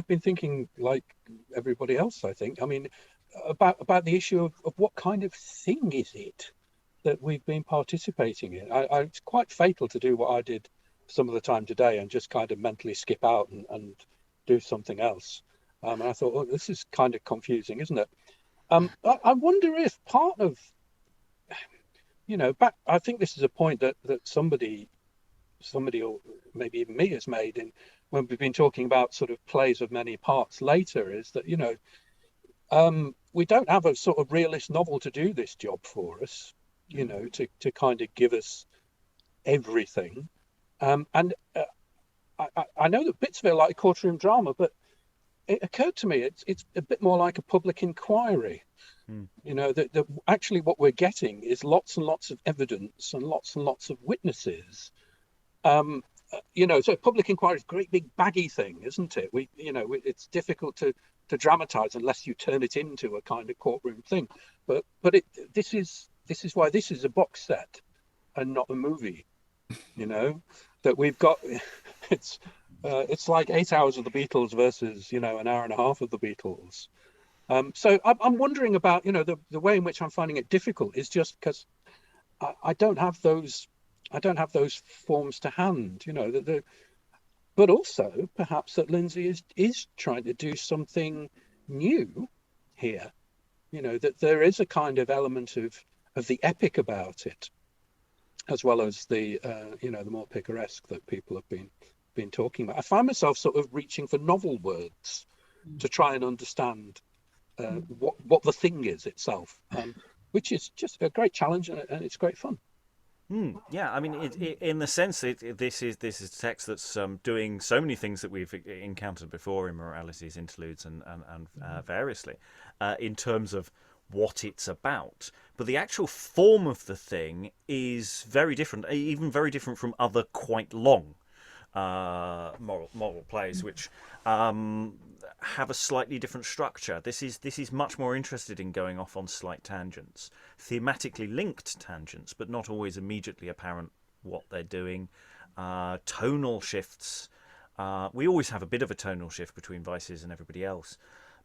Speaker 7: been thinking like everybody else, I think. I mean, about the issue of what kind of thing is it that we've been participating in. It's quite fatal to do what I did some of the time today and just kind of mentally skip out and do something else. And I thought, oh, this is kind of confusing, isn't it? I wonder if part of, I think this is a point that somebody or maybe even me has made in when we've been talking about sort of plays of many parts later, is that, we don't have a sort of realist novel to do this job for us, to kind of give us everything. I know that bits of it are like a courtroom drama, but it occurred to me it's a bit more like a public inquiry. That actually what we're getting is lots and lots of evidence and lots of witnesses. So public inquiry is a great big baggy thing, isn't it? It's difficult to dramatize unless you turn it into a kind of courtroom thing. But this is why this is a box set and not a movie. That we've got. It's like 8 hours of the Beatles versus an hour and a half of the Beatles. So I'm wondering about the way in which I'm finding it difficult is just because I don't have those forms to hand. But also perhaps that Lindsay is trying to do something new here. That there is a kind of element of the epic about it, as well as the the more picaresque that people have been talking about. I find myself sort of reaching for novel words to try and understand what the thing is itself, which is just a great challenge, and it's great fun.
Speaker 1: Yeah, I mean, in the sense this is a text that's doing so many things that we've encountered before in Moralities, Interludes, and variously, in terms of what it's about. But the actual form of the thing is very different, even very different from other quite long moral plays, which have a slightly different structure. This is much more interested in going off on slight tangents, thematically linked tangents, but not always immediately apparent what they're doing. Tonal shifts. We always have a bit of a tonal shift between Vices and everybody else,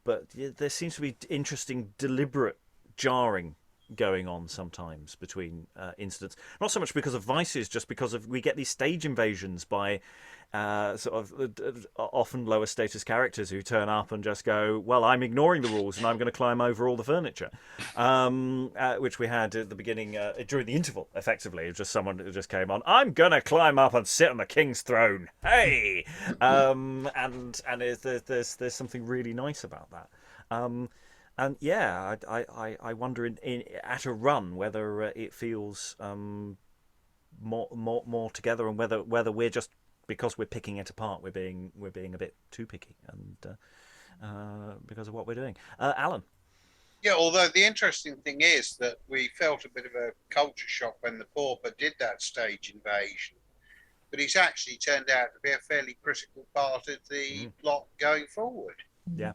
Speaker 1: but there seems to be interesting, deliberate jarring going on sometimes between incidents. Not so much because of Vices, just because we get these stage invasions by often lower status characters who turn up and just go, well, I'm ignoring the rules and I'm going to climb over all the furniture, which we had at the beginning during the interval. Effectively, it was just someone who just came on, I'm going to climb up and sit on the king's throne. Hey, and there's something really nice about that. And yeah, I wonder at a run whether it feels more together, and whether we're just, because we're picking it apart, we're being a bit too picky, and because of what we're doing. Alan.
Speaker 4: Yeah, although the interesting thing is that we felt a bit of a culture shock when the pauper did that stage invasion, but it's actually turned out to be a fairly critical part of the plot going forward.
Speaker 1: Yeah.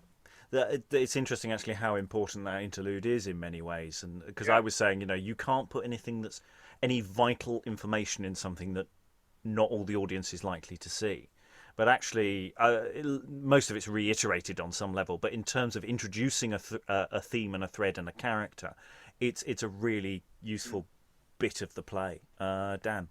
Speaker 1: It's interesting actually how important that interlude is in many ways, and because I was saying, you can't put any vital information in something that not all the audience is likely to see, but actually most of it's reiterated on some level. But in terms of introducing a theme and a thread and a character, it's a really useful bit of the play. Dan.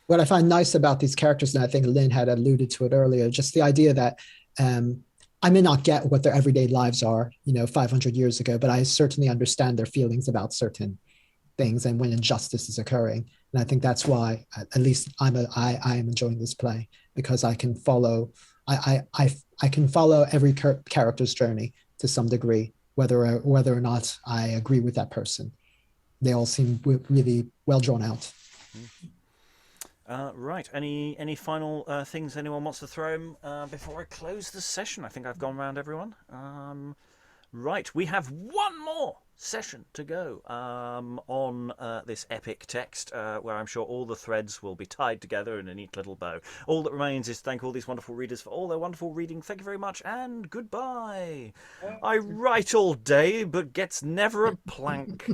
Speaker 2: What I find nice about these characters, and I think Lynn had alluded to it earlier, just the idea that I may not get what their everyday lives are, 500 years ago, but I certainly understand their feelings about certain things and when injustice is occurring. And I think that's why, at least I am enjoying this play, because I can follow, I can follow every character's journey to some degree, whether or not I agree with that person. They all seem really well drawn out.
Speaker 1: Right. Any final things anyone wants to throw in before I close the session? I think I've gone around everyone. Right. We have one more session to go on this epic text, where I'm sure all the threads will be tied together in a neat little bow. All that remains is to thank all these wonderful readers for all their wonderful reading. Thank you very much, and goodbye. I write all day, but gets never a plank.